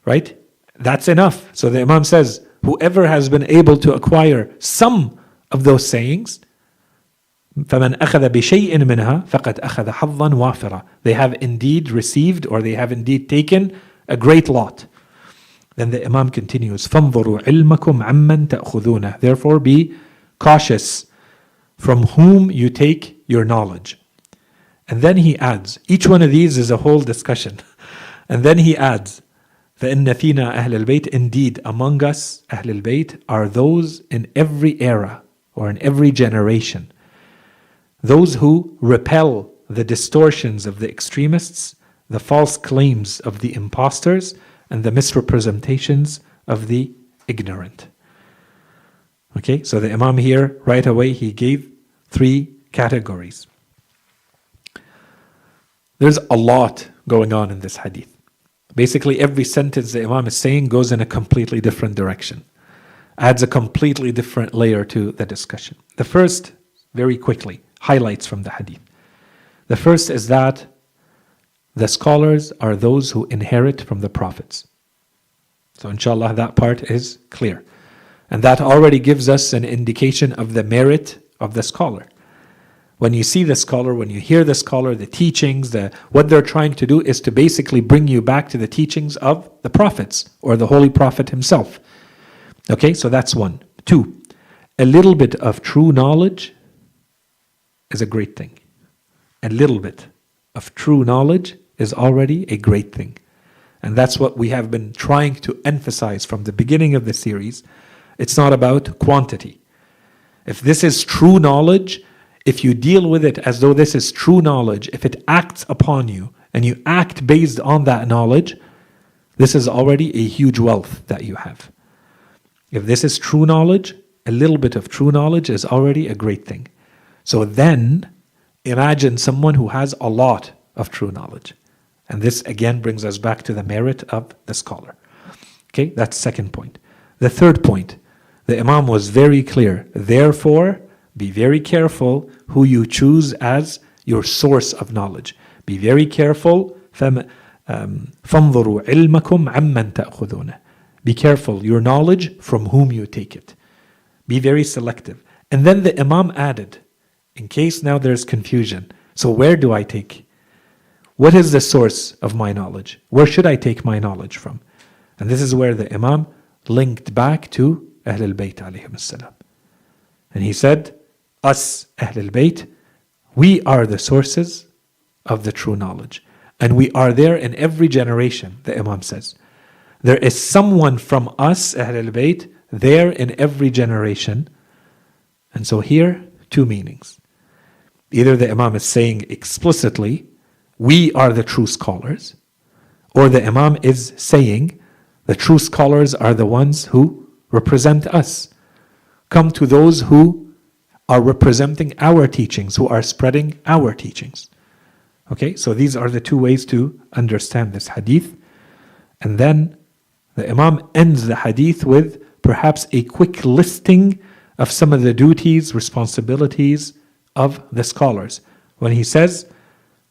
right? That's enough. So the Imam says, Whoever has been able to acquire some of those sayings, فَمَنْ أَخَذَ بِشَيْءٍ مِنْهَا فَقَدْ أَخَذَ حَظًّا وَافِرًا. They have indeed received, or they have indeed taken a great lot. Then the Imam continues, فَانظُرُوا عِلْمَكُمْ عَمَّنْ تَأْخُذُونَ. Therefore be cautious from whom you take your knowledge. And then he adds, each one of these is a whole discussion. And then he adds, فَإِنَّ فِينَا أَهْلَ الْبَيْتِ. Indeed, among us, أهل البيت, are those in every era or in every generation, those who repel the distortions of the extremists, the false claims of the impostors, and the misrepresentations of the ignorant. Okay, so the Imam here, right away, he gave 3 categories. There's a lot going on in this hadith. Basically, every sentence the Imam is saying goes in a completely different direction, adds a completely different layer to the discussion. The first, very quickly, highlights from the hadith. The first is that the scholars are those who inherit from the prophets. So inshallah, that part is clear. And that already gives us an indication of the merit of the scholar. When you see the scholar, when you hear the scholar, the teachings, what they're trying to do is to basically bring you back to the teachings of the prophets or the Holy Prophet himself. Okay, so that's 1. 2, a little bit of true knowledge is a great thing. A little bit of true knowledge is already a great thing. And that's what we have been trying to emphasize from the beginning of the series. It's not about quantity. If this is true knowledge, if you deal with it as though this is true knowledge, if it acts upon you and you act based on that knowledge, this is already a huge wealth that you have. If this is true knowledge, a little bit of true knowledge is already a great thing. So then, imagine someone who has a lot of true knowledge. And this again brings us back to the merit of the scholar. Okay, that's second point. The third point, the Imam was very clear. Therefore, be very careful who you choose as your source of knowledge. Be very careful. فَانظُرُوا عِلْمَكُمْ عَمَّنْ تَأْخُذُونَ. Be careful, your knowledge from whom you take it. Be very selective. And then the Imam added, in case now there's confusion, so where do I take? What is the source of my knowledge? Where should I take my knowledge from? And this is where the Imam linked back to Ahl al-Bayt alayhim salam. And he said, us, Ahl al-Bayt, we are the sources of the true knowledge. And we are there in every generation, the Imam says. There is someone from us, Ahl al-Bayt, there in every generation. And so here, 2 meanings. Either the Imam is saying explicitly, we are the true scholars, or the Imam is saying, the true scholars are the ones who represent us. Come to those who are representing our teachings, who are spreading our teachings. Okay, so these are the 2 ways to understand this hadith. And then the Imam ends the hadith with perhaps a quick listing of some of the duties, responsibilities of the scholars. When he says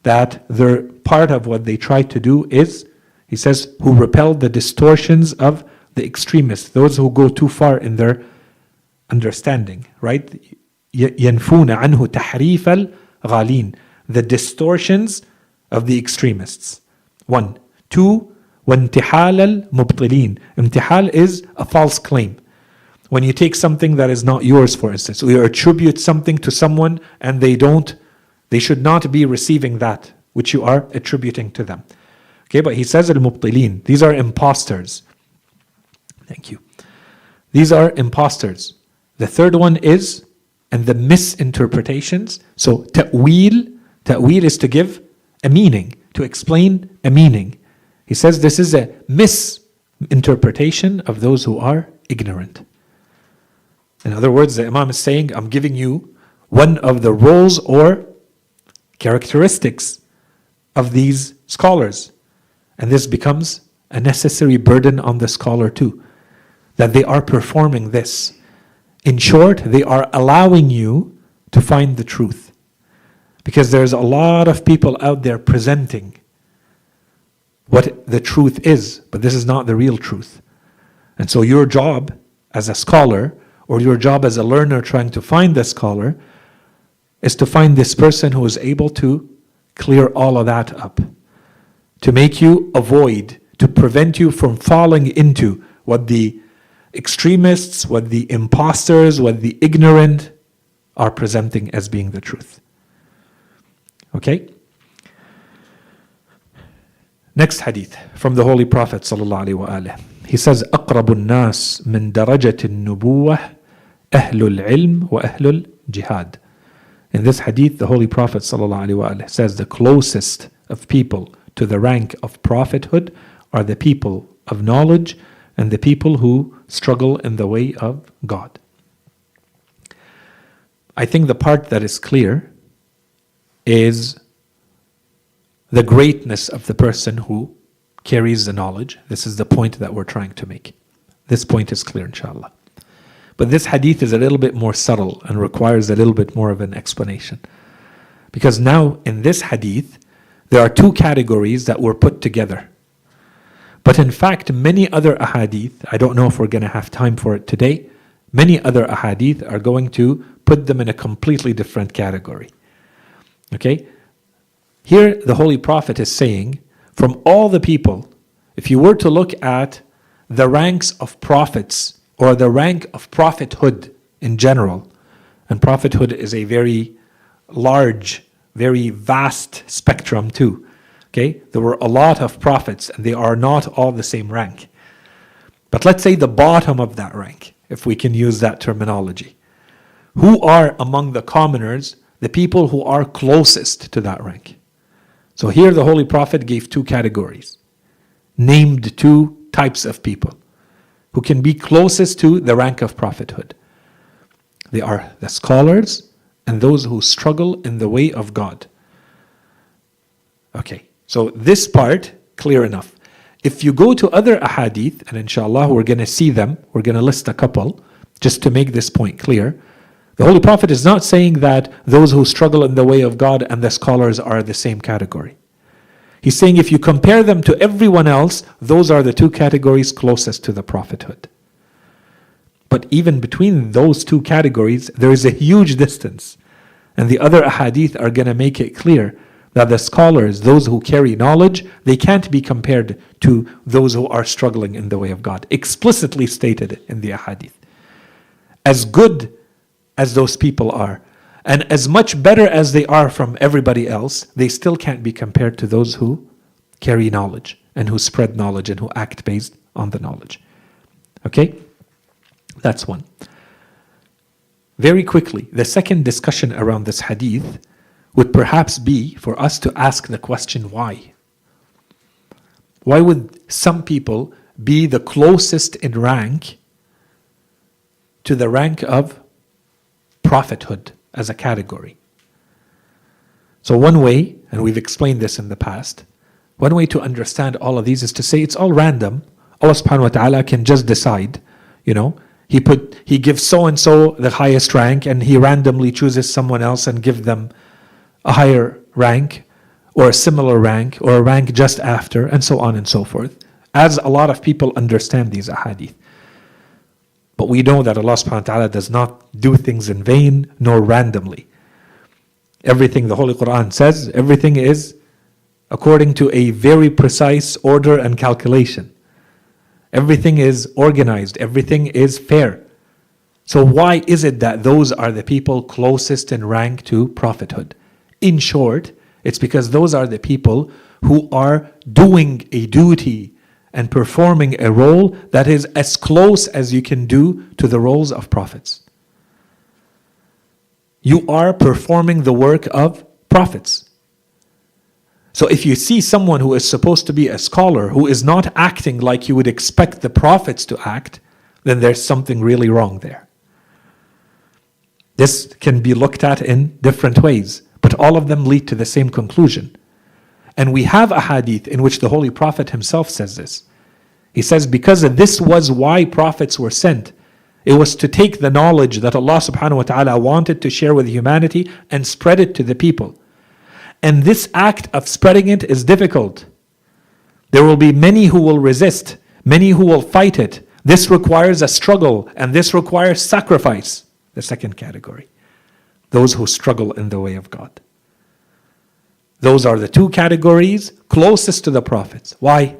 that they're part of what they try to do is, he says, who repel the distortions of the extremists, those who go too far in their understanding, right? ينفون عنه تحريف الغالين, the distortions of the extremists. 1. 2. وانتحال المبطلين. Imtihal is a false claim. When you take something that is not yours, for instance, or you attribute something to someone and they should not be receiving that which you are attributing to them. Okay, but he says al-mubtilin. These are imposters. Thank you. These are imposters. The third one is, and the misinterpretations. So ta'wil is to give a meaning, to explain a meaning. He says this is a misinterpretation of those who are ignorant. In other words, the Imam is saying, I'm giving you one of the roles or characteristics of these scholars. And this becomes a necessary burden on the scholar too, that they are performing this. In short, they are allowing you to find the truth. Because there's a lot of people out there presenting what the truth is, but this is not the real truth. And so your job as a scholar, or your job as a learner trying to find the scholar, is to find this person who is able to clear all of that up, to make you avoid, to prevent you from falling into what the extremists, what the imposters, what the ignorant are presenting as being the truth. Okay? Next hadith from the Holy Prophet sallallahu alaihi wasallam. He says, أقرب الناس من درجة النبوة أهل العلم وأهل الجهاد. In this hadith, the Holy Prophet sallallahu alaihi wasallam says the closest of people to the rank of prophethood are the people of knowledge and the people who struggle in the way of God. I think the part that is clear is the greatness of the person who carries the knowledge. This is the point that we're trying to make. This point is clear, inshallah. But this hadith is a little bit more subtle and requires a little bit more of an explanation. Because now in this hadith, there are two categories that were put together. But in fact, many other ahadith, I don't know if we're going to have time for it today, many other ahadith are going to put them in a completely different category. Okay? Here, the Holy Prophet is saying, from all the people, if you were to look at the ranks of prophets, or the rank of prophethood in general, and prophethood is a very large, very vast spectrum too. Okay, there were a lot of prophets and they are not all the same rank. But let's say the bottom of that rank, if we can use that terminology. Who are among the commoners the people who are closest to that rank? So here the Holy Prophet gave two categories, named two types of people who can be closest to the rank of prophethood. They are the scholars and those who struggle in the way of God. Okay, so this part, clear enough. If you go to other ahadith, and inshallah we're going to see them, we're going to list a couple, just to make this point clear. The Holy Prophet is not saying that those who struggle in the way of God and the scholars are the same category. He's saying if you compare them to everyone else, those are the two categories closest to the prophethood. But even between those two categories, there is a huge distance. And the other ahadith are going to make it clear that the scholars, those who carry knowledge, they can't be compared to those who are struggling in the way of God. Explicitly stated in the ahadith. As good as those people are, and as much better as they are from everybody else, they still can't be compared to those who carry knowledge and who spread knowledge and who act based on the knowledge. Okay? That's one. Very quickly, the second discussion around this hadith would perhaps be for us to ask the question, why? Why would some people be the closest in rank to the rank of prophethood as a category? So one way, and we've explained this in the past, one way to understand all of these is to say it's all random. Allah subhanahu wa ta'ala can just decide, He gives so-and-so the highest rank and He randomly chooses someone else and give them a higher rank or a similar rank or a rank just after, and so on and so forth, as a lot of people understand these ahadith. But we know that Allah subhanahu wa ta'ala does not do things in vain nor randomly. Everything the Holy Quran says, everything is according to a very precise order and calculation. Everything is organized, everything is fair. So why is it that those are the people closest in rank to prophethood? In short, it's because those are the people who are doing a duty and performing a role that is as close as you can do to the roles of prophets. You are performing the work of prophets. So if you see someone who is supposed to be a scholar who is not acting like you would expect the prophets to act, then there's something really wrong there. This can be looked at in different ways, but all of them lead to the same conclusion. And we have a hadith in which the Holy Prophet himself says this. He says, because this was why prophets were sent. It was to take the knowledge that Allah subhanahu wa ta'ala wanted to share with humanity and spread it to the people. And this act of spreading it is difficult. There will be many who will resist, many who will fight it. This requires a struggle, and this requires sacrifice. The second category, those who struggle in the way of God. Those are the two categories closest to the prophets. Why?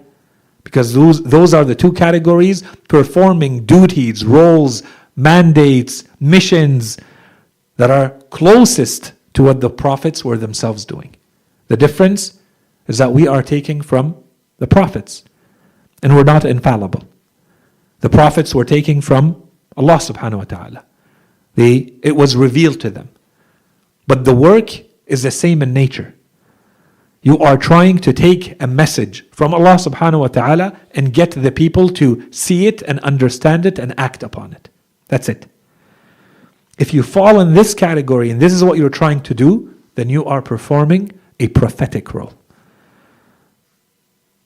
Because those are the two categories performing duties, roles, mandates, missions that are closest to what the prophets were themselves doing. The difference is that we are taking from the prophets, and we're not infallible. The prophets were taking from Allah subhanahu wa ta'ala. It was revealed to them. But the work is the same in nature. You are trying to take a message from Allah subhanahu wa ta'ala and get the people to see it and understand it and act upon it. That's it. If you fall in this category and this is what you're trying to do, then you are performing a prophetic role.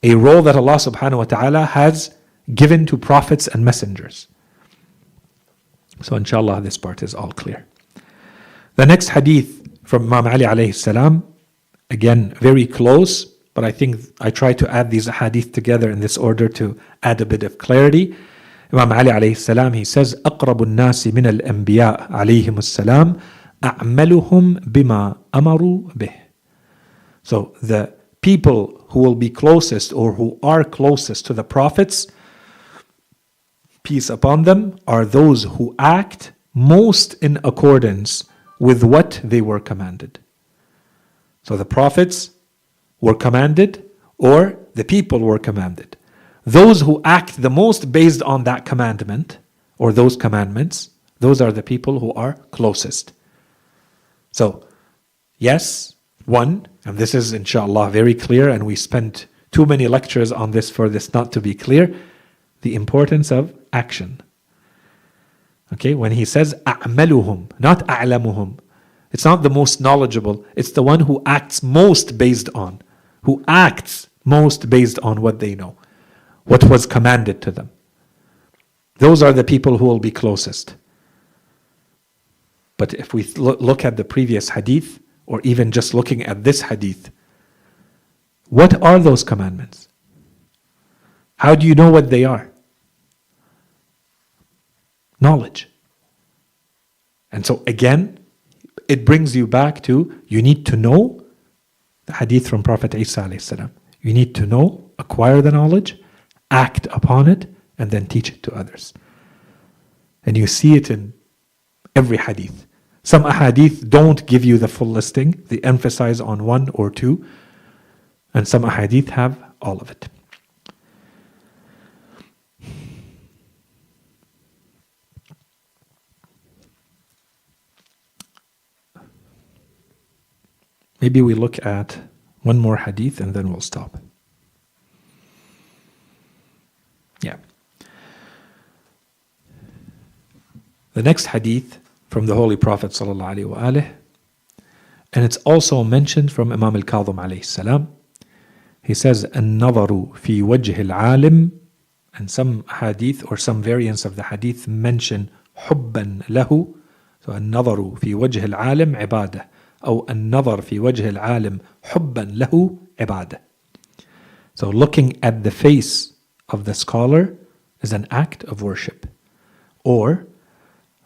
A role that Allah subhanahu wa ta'ala has given to prophets and messengers. So inshallah this part is all clear. The next hadith from Imam Ali alayhi salam, again very close, but I think I try to add these hadith together in this order to add a bit of clarity. Imam Ali alayhi salam, he says, أقرب الناس من الأنبياء عليهم السلام أعملهم بما أمروا به. So the people who will be closest or who are closest to the prophets, peace upon them, are those who act most in accordance with what they were commanded. So the prophets were commanded, or the people were commanded. Those who act the most based on that commandment, or those commandments, those are the people who are closest. So, yes, one, and this is inshallah very clear, and we spent too many lectures on this for this not to be clear, the importance of action. Okay, when he says أعملهم, not أعلمهم, it's not the most knowledgeable, it's the one who acts most based on, who acts most based on what they know, what was commanded to them. Those are the people who will be closest. But if we look at the previous hadith, or even just looking at this hadith, what are those commandments? How do you know what they are? Knowledge. And so again, it brings you back to, you need to know the hadith from Prophet Isa alayhi salam. You need to know, acquire the knowledge, act upon it, and then teach it to others. And you see it in every hadith. Some ahadith don't give you the full listing, they emphasize on one or two, and some ahadith have all of it. Maybe we look at one more hadith and then we'll stop. Yeah. The next hadith from the Holy Prophet ﷺ, and it's also mentioned from Imam al-Kadhim alayhi salam. He says, النظر في وجه العالم, and some hadith or some variants of the hadith mention حبا له. So النظر في وجه العالم عبادة, أو النظر في وجه العالم حبا له عبادة. So looking at the face of the scholar is an act of worship, or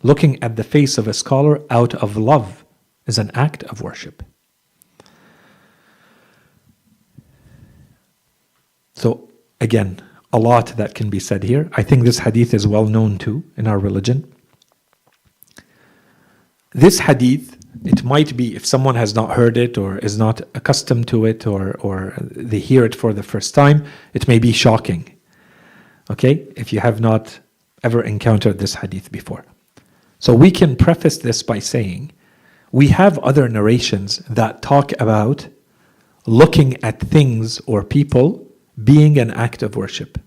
looking at the face of a scholar out of love is an act of worship. So again, a lot that can be said here. I think this hadith is well known too in our religion. This hadith, it might be, if someone has not heard it or is not accustomed to it, or they hear it for the first time, it may be shocking. Okay, if you have not ever encountered this hadith before. So we can preface this by saying, we have other narrations that talk about looking at things or people being an act of worship.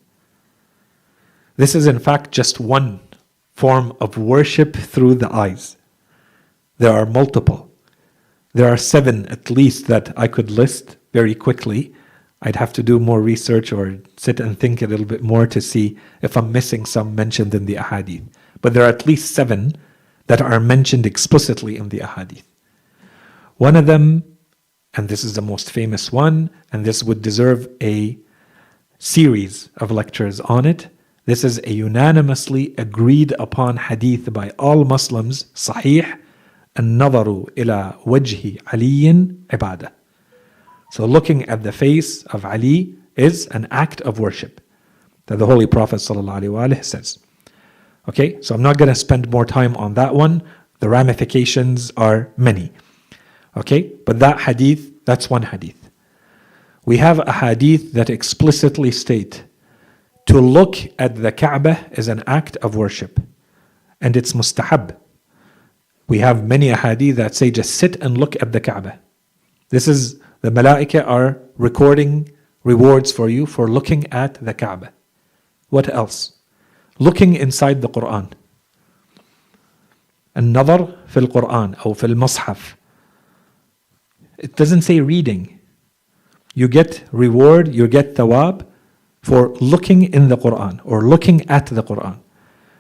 This is in fact just one form of worship through the eyes. There are multiple. There are 7 at least that I could list very quickly. I'd have to do more research or sit and think a little bit more to see if I'm missing some mentioned in the ahadith. But there are at least 7 that are mentioned explicitly in the ahadith. One of them, and this is the most famous one, and this would deserve a series of lectures on it, This is a unanimously agreed upon hadith by all Muslims. Sahih. النظر إلى وجه علي عبادة. So looking at the face of Ali is an act of worship that the Holy Prophet ﷺ says. Okay, so I'm not going to spend more time on that one. The ramifications are many. Okay, but that hadith, that's one hadith. We have a hadith that explicitly state to look at the Kaaba is an act of worship, and it's mustahab. We have many hadith that say just sit and look at the Kaaba. This is, the malaika are recording rewards for you for looking at the Kaaba. What else? Looking inside the Quran. النظر في القرآن أو في المصحف. It doesn't say reading. You get reward, you get thawab for looking in the Quran or looking at the Quran.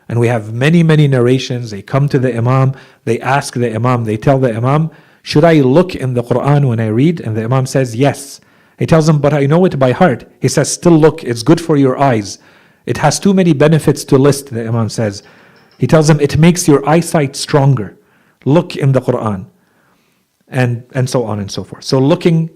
And we have many, many narrations. They come to the Imam, they ask the Imam, they tell the Imam, should I look in the Quran when I read? And the Imam says, yes. He tells them, but I know it by heart. He says, still look, it's good for your eyes. It has too many benefits to list, the Imam says. He tells them, it makes your eyesight stronger. Look in the Quran. And so on and so forth. So looking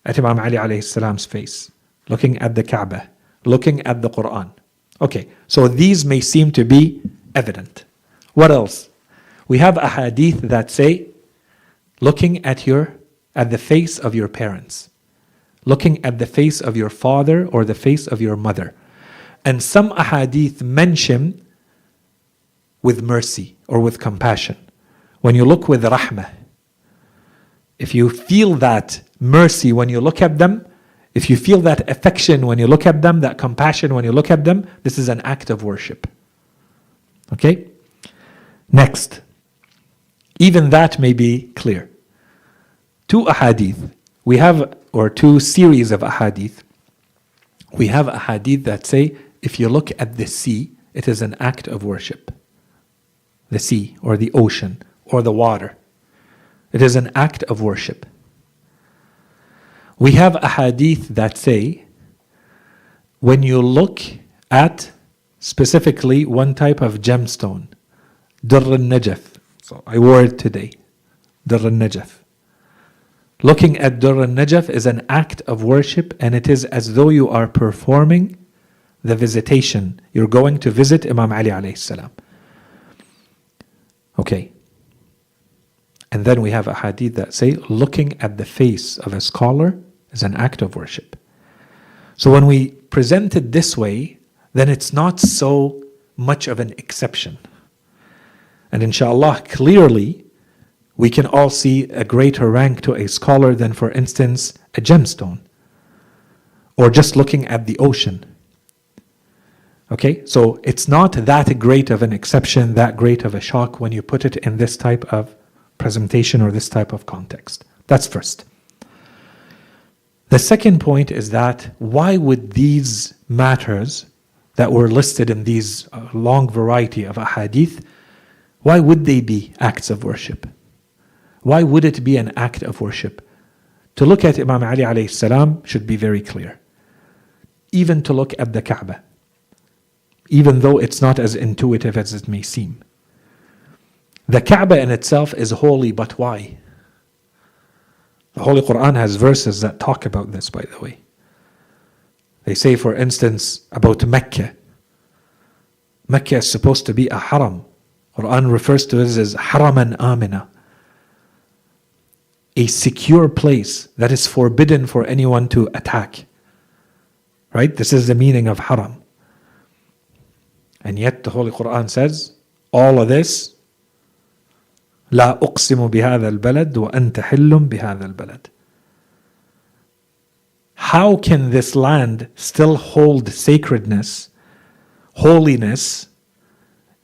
at Imam Ali alayhi salam's face, looking at the Kaaba, looking at the Quran. Okay, so these may seem to be evident. What else? We have a hadith that say, looking at the face of your parents, looking at the face of your father or the face of your mother. And some ahadith mention with mercy or with compassion. When you look with rahmah, if you feel that mercy when you look at them, if you feel that affection when you look at them, that compassion when you look at them, this is an act of worship. Okay? Next. Even that may be clear. Two ahadith. We have, or two series of ahadith. We have ahadith that say, if you look at the sea, it is an act of worship. The sea, or the ocean, or the water. It is an act of worship. We have ahadith that say, when you look at specifically one type of gemstone, Durr al-Najaf. So I wore it today, Durr al-Najaf. Looking at Durr al-Najaf is an act of worship, and it is as though you are performing the visitation. You're going to visit Imam Ali alayhi salam. Okay. And then we have a hadith that say, looking at the face of a scholar is an act of worship. So when we present it this way, then it's not so much of an exception. And inshallah, clearly, we can all see a greater rank to a scholar than, for instance, a gemstone. Or just looking at the ocean. Okay, so it's not that great of an exception, that great of a shock when you put it in this type of presentation or this type of context. That's first. The second point is that why would these matters that were listed in these long variety of ahadith, why would they be acts of worship? Why would it be an act of worship? To look at Imam Ali alayhi salam should be very clear. Even to look at the Kaaba, even though it's not as intuitive as it may seem. The Kaaba in itself is holy, but why? The Holy Quran has verses that talk about this, by the way. They say, for instance, about Mecca. Mecca is supposed to be a haram. Quran refers to it as haraman amina. A secure place that is forbidden for anyone to attack. Right? This is the meaning of haram. And yet the Holy Quran says, all of this, لا أقسم بهذا البلد وأنت حل بهذا البلد. How can this land still hold sacredness, holiness,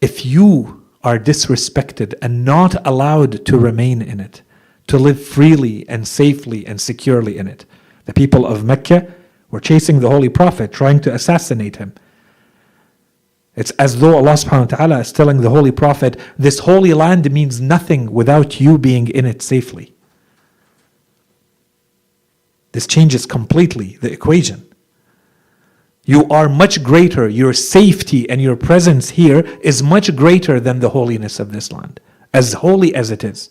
if you are disrespected and not allowed to remain in it, to live freely and safely and securely in it? The people of Mecca were chasing the Holy Prophet, trying to assassinate him. It's as though Allah subhanahu wa ta'ala is telling the Holy Prophet, this holy land means nothing without you being in it safely. This changes completely the equation. You are much greater. Your safety and your presence here is much greater than the holiness of this land, as holy as it is.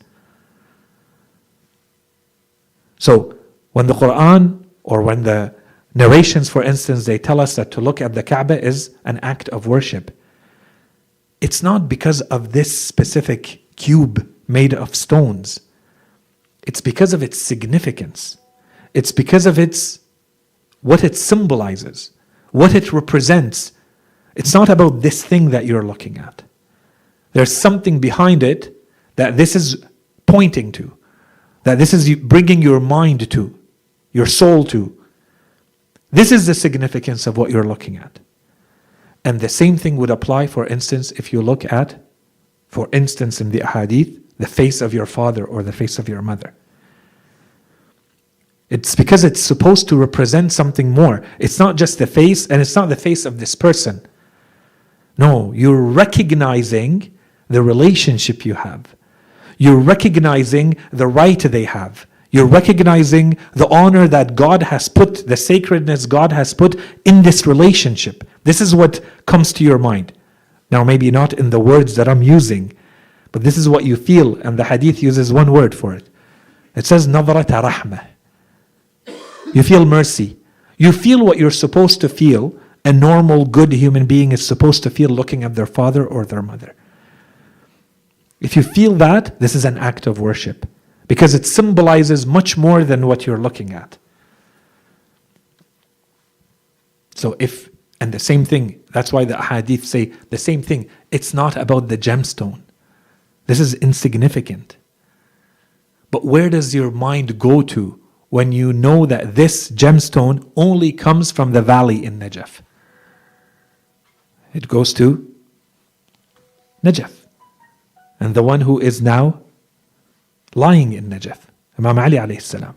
So, when the Quran or when the narrations, for instance, they tell us that to look at the Kaaba is an act of worship, it's not because of this specific cube made of stones. It's because of its significance. It's because of what it symbolizes, what it represents. It's not about this thing that you're looking at. There's something behind it that this is pointing to, that this is bringing your mind to, your soul to. This is the significance of what you're looking at. And the same thing would apply, for instance, if you look at, for instance, in the ahadith, the face of your father or the face of your mother. It's because it's supposed to represent something more. It's not just the face, and it's not the face of this person. No, you're recognizing the relationship you have. You're recognizing the right they have. You're recognizing the honor that God has put, the sacredness God has put in this relationship. This is what comes to your mind. Now, maybe not in the words that I'm using, but this is what you feel, and the hadith uses one word for it. It says, نظرة رحمة. You feel mercy. You feel what you're supposed to feel. A normal, good human being is supposed to feel looking at their father or their mother. If you feel that, this is an act of worship, because it symbolizes much more than what you're looking at. So and the same thing, that's why the hadith say the same thing. It's not about the gemstone. This is insignificant. But where does your mind go to when you know that this gemstone only comes from the valley in Najaf? It goes to Najaf. And the one who is now lying in Najaf, Imam Ali alayhi salam.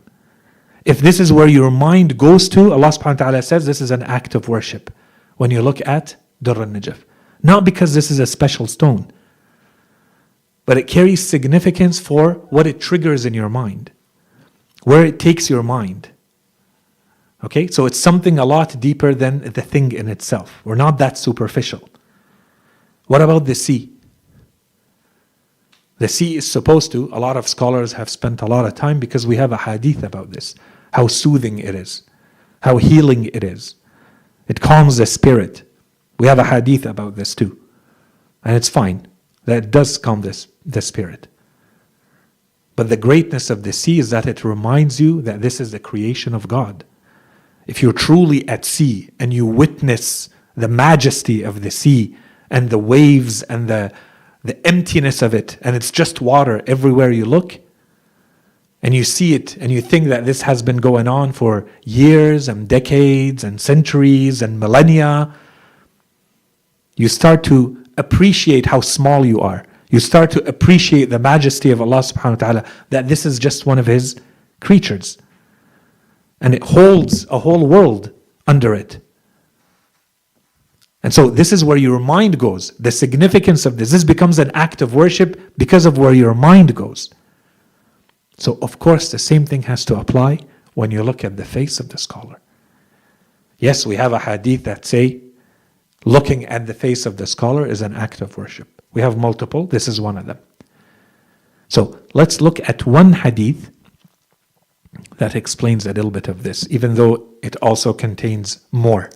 If this is where your mind goes to, Allah subhanahu wa ta'ala says this is an act of worship. When you look at Durr al-Najaf. Not because this is a special stone, but it carries significance for what it triggers in your mind, where it takes your mind. Okay, so it's something a lot deeper than the thing in itself. We're not that superficial. What about the sea? The sea is supposed to, a lot of scholars have spent a lot of time because we have a hadith about this, how soothing it is, how healing it is. It calms the spirit. We have a hadith about this too. And it's fine. That does calm the spirit. But the greatness of the sea is that it reminds you that this is the creation of God. If you're truly at sea and you witness the majesty of the sea and the waves and the emptiness of it, and it's just water everywhere you look, and you see it and you think that this has been going on for years and decades and centuries and millennia, you start to appreciate how small you are. You start to appreciate the majesty of Allah subhanahu wa ta'ala, that this is just one of His creatures. And it holds a whole world under it. And so this is where your mind goes. The significance of this becomes an act of worship because of where your mind goes. So of course the same thing has to apply when you look at the face of the scholar. Yes, we have a hadith that say looking at the face of the scholar is an act of worship. We have multiple, this is one of them. So let's look at one hadith that explains a little bit of this, even though it also contains more.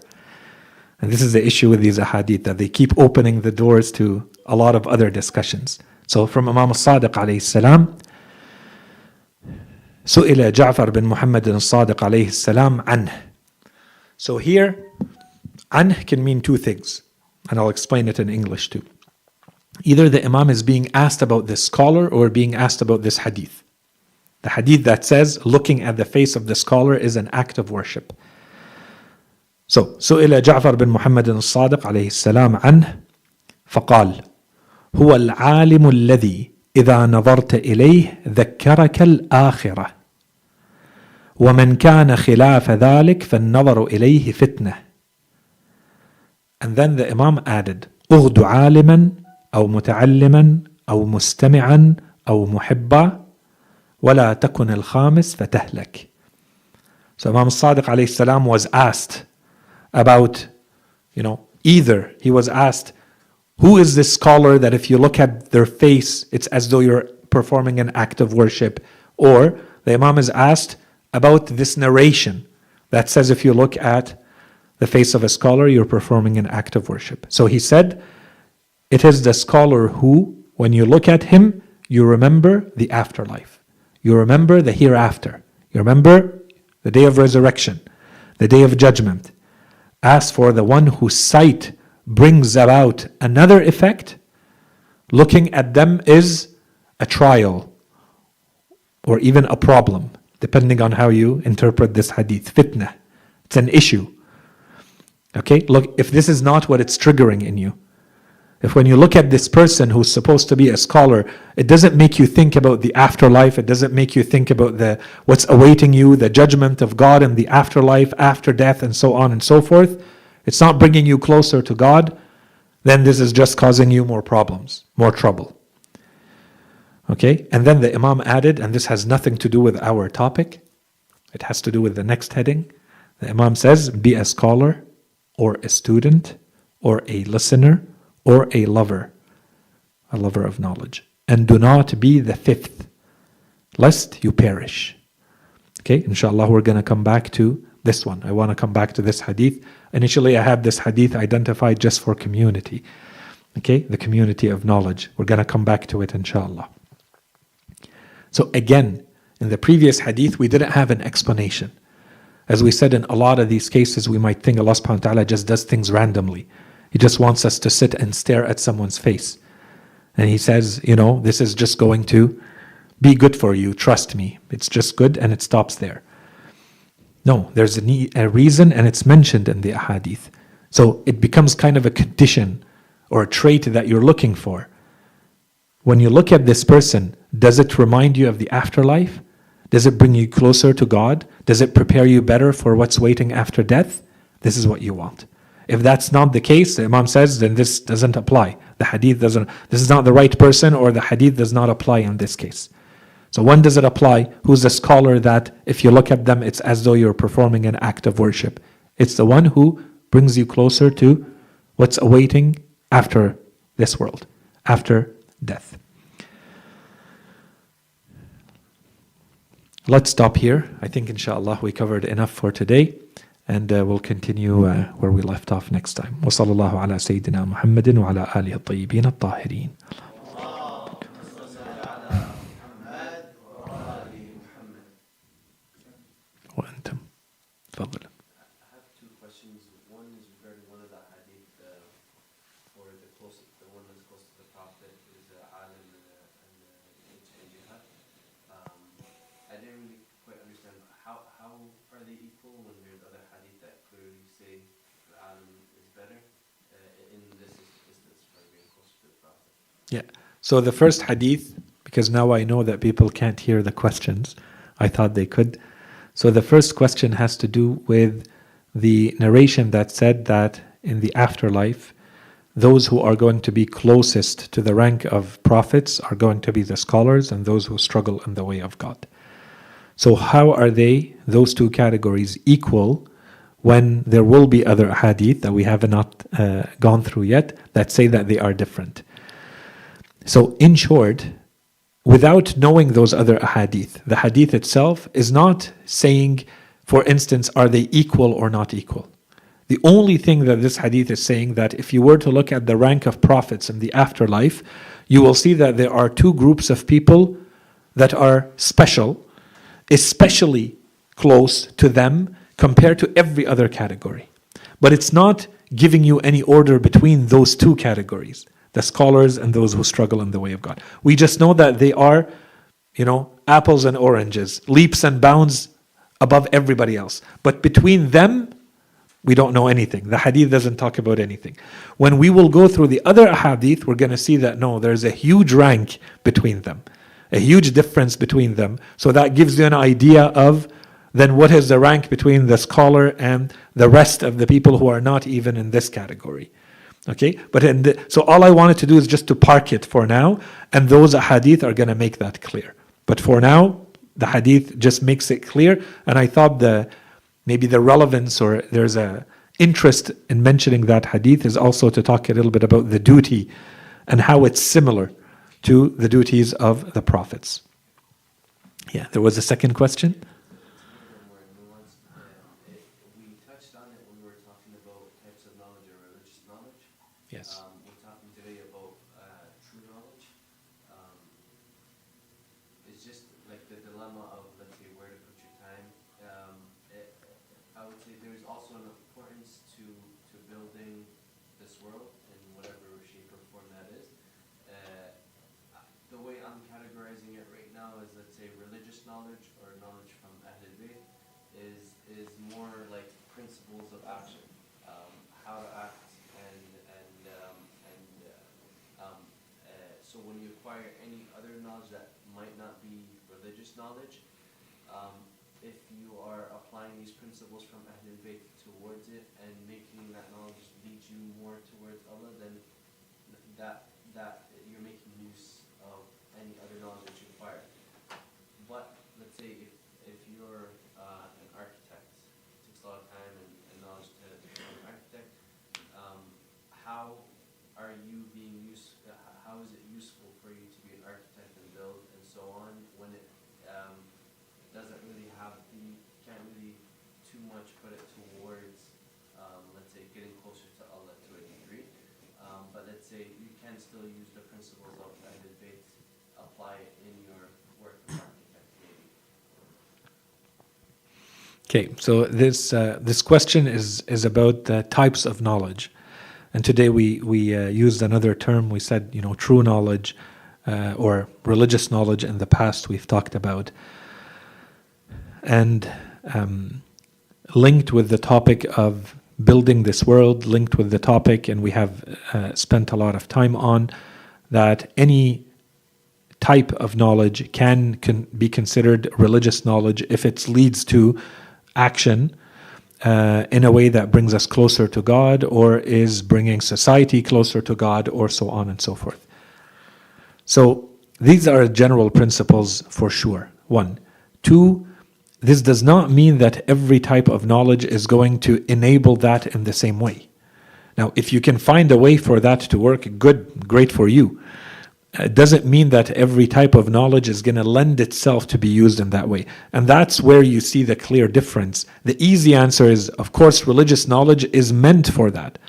And this is the issue with these ahadith, that they keep opening the doors to a lot of other discussions. So from Imam al-Sadiq alayhi salam, سئل جعفر بن محمد الصادق عليه السلام عنه. So here, عنه can mean two things, and I'll explain it in English too. Either the Imam is being asked about this scholar or being asked about this hadith. The hadith that says looking at the face of the scholar is an act of worship. So, سئل جعفر بن محمد الصادق عليه السلام عنه فقال هو العالم الذي إذا نظرت إليه ذكرك الآخرة ومن كان خلاف ذلك فالنظر إليه فتنة. And then the Imam added أغد عالما أو متعلما أو مستمعا أو محبا ولا تكن الخامس فتهلك. So Imam Sadiq alayhi salam was asked about, either he was asked, who is this scholar that if you look at their face, it's as though you're performing an act of worship? Or the Imam is asked about this narration that says if you look at the face of a scholar, you're performing an act of worship. So he said, it is the scholar who, when you look at him, you remember the afterlife. You remember the hereafter. You remember the day of resurrection, the day of judgment. As for the one whose sight brings about another effect, looking at them is a trial or even a problem, depending on how you interpret this hadith. Fitna. It's an issue. Okay, look, if this is not what it's triggering in you, if when you look at this person who's supposed to be a scholar, it doesn't make you think about the afterlife, it doesn't make you think about what's awaiting you, the judgment of God and the afterlife, after death, and so on and so forth, it's not bringing you closer to God, then this is just causing you more problems, more trouble. Okay, and then the Imam added, and this has nothing to do with our topic, it has to do with the next heading. The Imam says, be a scholar, or a student, or a listener, or a lover of knowledge. And do not be the fifth, lest you perish. Okay, inshallah we're going to come back to this one. I want to come back to this hadith. Initially I have this hadith identified just for community. Okay, the community of knowledge. We're going to come back to it inshallah. So again, in the previous hadith we didn't have an explanation. As we said, in a lot of these cases we might think Allah subhanahu wa ta'ala just does things randomly. He just wants us to sit and stare at someone's face. And he says, this is just going to be good for you, trust me. It's just good, and it stops there. No, there's a reason, and it's mentioned in the ahadith. So it becomes kind of a condition or a trait that you're looking for. When you look at this person, does it remind you of the afterlife? Does it bring you closer to God? Does it prepare you better for what's waiting after death? This is what you want. If that's not the case, the Imam says, then this doesn't apply. The hadith doesn't, this is not the right person, or the hadith does not apply in this case. So when does it apply? Who's the scholar that if you look at them, it's as though you're performing an act of worship? It's the one who brings you closer to what's awaiting after this world, after death. Let's stop here. I think inshallah we covered enough for today. And we'll continue where we left off next time. وصلى الله على سيدنا محمد وعلى آله الطيبين الطاهرين. وأنتم تفضل. I have two questions. One is regarding one of the hadith for the one that's close to the Prophet is alim and jihad. I didn't really quite understand how are they equal when there's other hadith that clearly say the alim is better in this instance by being closer to the Prophet. Yeah. So the first hadith, because now I know that people can't hear the questions, I thought they could. So the first question has to do with the narration that said that in the afterlife, those who are going to be closest to the rank of prophets are going to be the scholars and those who struggle in the way of God. So how are they, those two categories, equal when there will be other hadith that we have not gone through yet that say that they are different? So in short, without knowing those other hadith, the hadith itself is not saying, for instance, are they equal or not equal? The only thing that this hadith is saying that if you were to look at the rank of prophets in the afterlife, you will see that there are two groups of people that are special, especially close to them compared to every other category. But it's not giving you any order between those two categories, the scholars and those who struggle in the way of God. We just know that they are, apples and oranges, leaps and bounds above everybody else. But between them, we don't know anything. The hadith doesn't talk about anything. When we will go through the other hadith, we're going to see that no, there's a huge rank between them, a huge difference between them. So that gives you an idea of then what is the rank between the scholar and the rest of the people who are not even in this category. Okay, but so all I wanted to do is just to park it for now, and those hadith are going to make that clear. But for now, the hadith just makes it clear, and I thought maybe the relevance or there's a interest in mentioning that hadith is also to talk a little bit about the duty and how it's similar to the duties of the prophets. Yeah, there was a second question? More nuanced. We touched on it when we were talking about types of knowledge or religious knowledge. Yes. We're talking today about true knowledge. It's just like the dilemma of, let's say, where to put your time. I would say there's also an importance to building this world in whatever shape or form that is. The way I'm categorizing it right now is, let's say, religious knowledge or knowledge from Ahlul Bayt is more like principles of action, how to act, so when you acquire any other knowledge that might not be religious knowledge, if you are applying these principles from Ahlul Bayt towards it and making that knowledge lead you more towards Allah, then that you're making use of any other knowledge that you acquire. But let's say if you're an architect, it takes a lot of time and knowledge to become an architect. How are you being how is it useful for you to be an architect and build and so on when it doesn't really can't really too much put it towards, let's say, getting closer to Allah to a degree. But let's say you can still use the principles of Ahlul Bayt, apply it in your work as architect, maybe. Okay, so this question is about the types of knowledge. And today we used another term. We said, true knowledge or religious knowledge in the past we've talked about. And linked with the topic of building this world, linked with the topic, and we have spent a lot of time on, that any type of knowledge can be considered religious knowledge if it leads to action in a way that brings us closer to God or is bringing society closer to God or so on and so forth. So these are general principles for sure. 1. 2, this does not mean that every type of knowledge is going to enable that in the same way. Now, if you can find a way for that to work, good, great for you. It doesn't mean that every type of knowledge is going to lend itself to be used in that way. And that's where you see the clear difference. The easy answer is, of course, religious knowledge is meant for that.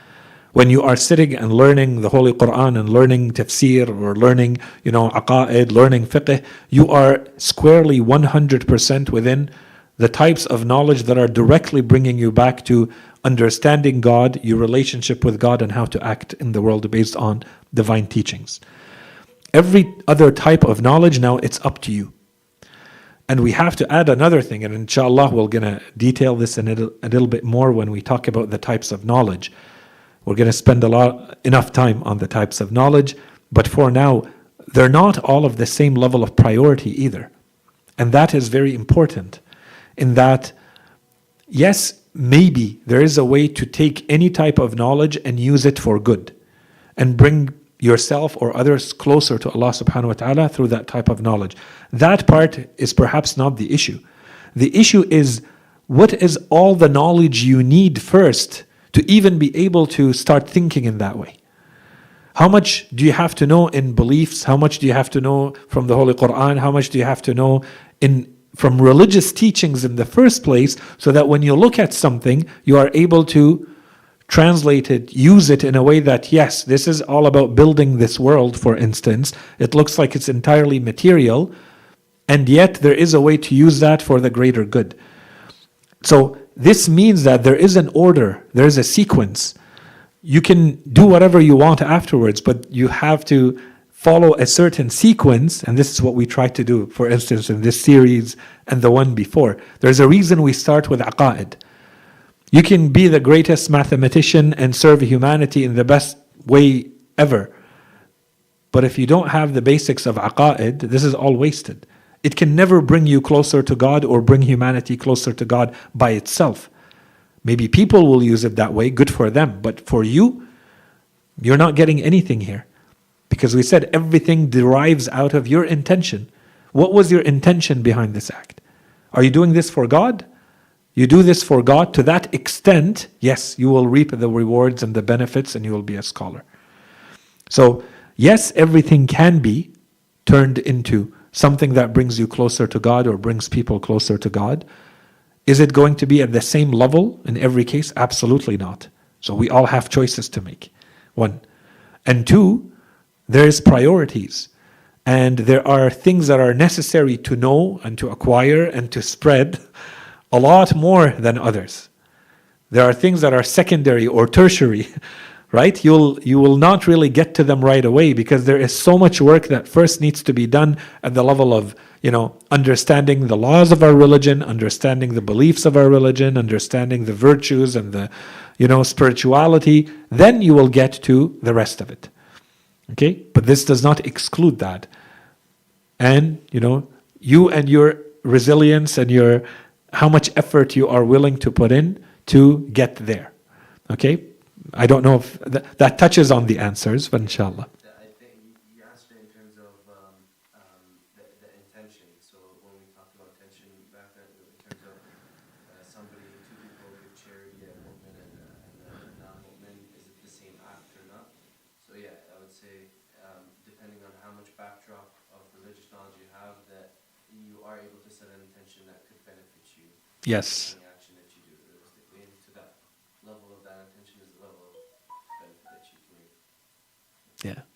When you are sitting and learning the Holy Quran and learning tafsir or learning, aqa'id, learning fiqh, you are squarely 100% within the types of knowledge that are directly bringing you back to understanding God, your relationship with God, and how to act in the world based on divine teachings. Every other type of knowledge, now it's up to you. And we have to add another thing, and inshallah we're going to detail this a little bit more when we talk about the types of knowledge. We're going to spend enough time on the types of knowledge, but for now, they're not all of the same level of priority either. And that is very important, in that, yes, maybe there is a way to take any type of knowledge and use it for good, and bring yourself or others closer to Allah subhanahu wa ta'ala through that type of knowledge. That part is perhaps not the issue. The issue is, what is all the knowledge you need first to even be able to start thinking in that way? How much do you have to know in beliefs? How much do you have to know from the Holy Quran? How much do you have to know from religious teachings in the first place, so that when you look at something, you are able to translate it, use it in a way that, yes, this is all about building this world, for instance. It looks like it's entirely material, and yet there is a way to use that for the greater good. So this means that there is an order, there is a sequence. You can do whatever you want afterwards, but you have to follow a certain sequence, and this is what we try to do, for instance, in this series and the one before. There's a reason we start with aqa'id. You can be the greatest mathematician and serve humanity in the best way ever. But if you don't have the basics of aqa'id, this is all wasted. It can never bring you closer to God or bring humanity closer to God by itself. Maybe people will use it that way, good for them. But for you, you're not getting anything here. Because we said everything derives out of your intention. What was your intention behind this act? Are you doing this for God? You do this for God to that extent, yes, you will reap the rewards and the benefits and you will be a scholar. So, yes, everything can be turned into something that brings you closer to God or brings people closer to God. Is it going to be at the same level in every case? Absolutely not. So we all have choices to make. One. And two, there's priorities. And there are things that are necessary to know and to acquire and to spread a lot more than others. There are things that are secondary or tertiary, right? You will not really get to them right away because there is so much work that first needs to be done at the level of, understanding the laws of our religion, understanding the beliefs of our religion, understanding the virtues and the, spirituality. Then you will get to the rest of it. Okay? But this does not exclude that. And, you and your resilience and your how much effort you are willing to put in to get there. Okay? I don't know if that touches on the answers, but inshallah. I think you answered in terms of the intention. So when we talked about intention back then, in terms of somebody, two people give charity, a mu'min and a non-mu'min, is it the same act or not? So yeah, I would say depending on how much backdrop of religious knowledge you have, that you are able to set an intention that could benefit you. Yes. Any action that you do realistically, and to that level of that intention is the level of benefit that you can make. Yeah.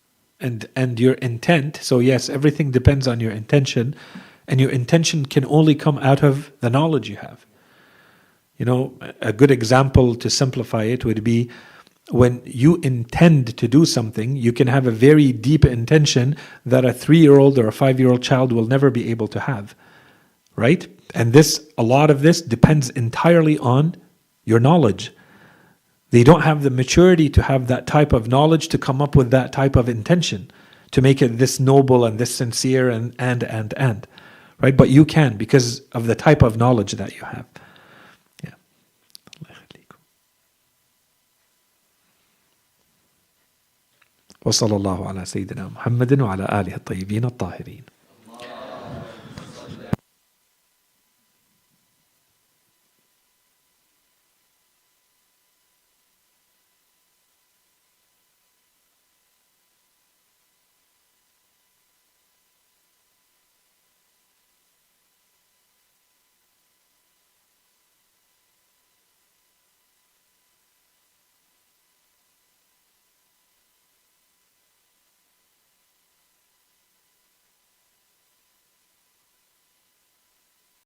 And your intent, so yes, everything depends on your intention, and your intention can only come out of the knowledge you have. A good example to simplify it would be when you intend to do something, you can have a very deep intention that a 3-year-old or a 5-year-old child will never be able to have. Right? And a lot of this depends entirely on your knowledge. They don't have the maturity to have that type of knowledge to come up with that type of intention, to make it this noble and this sincere and. Right? But you can because of the type of knowledge that you have. Yeah. وصلى الله على سيدنا محمد وعلى آله الطيبين الطاهرين.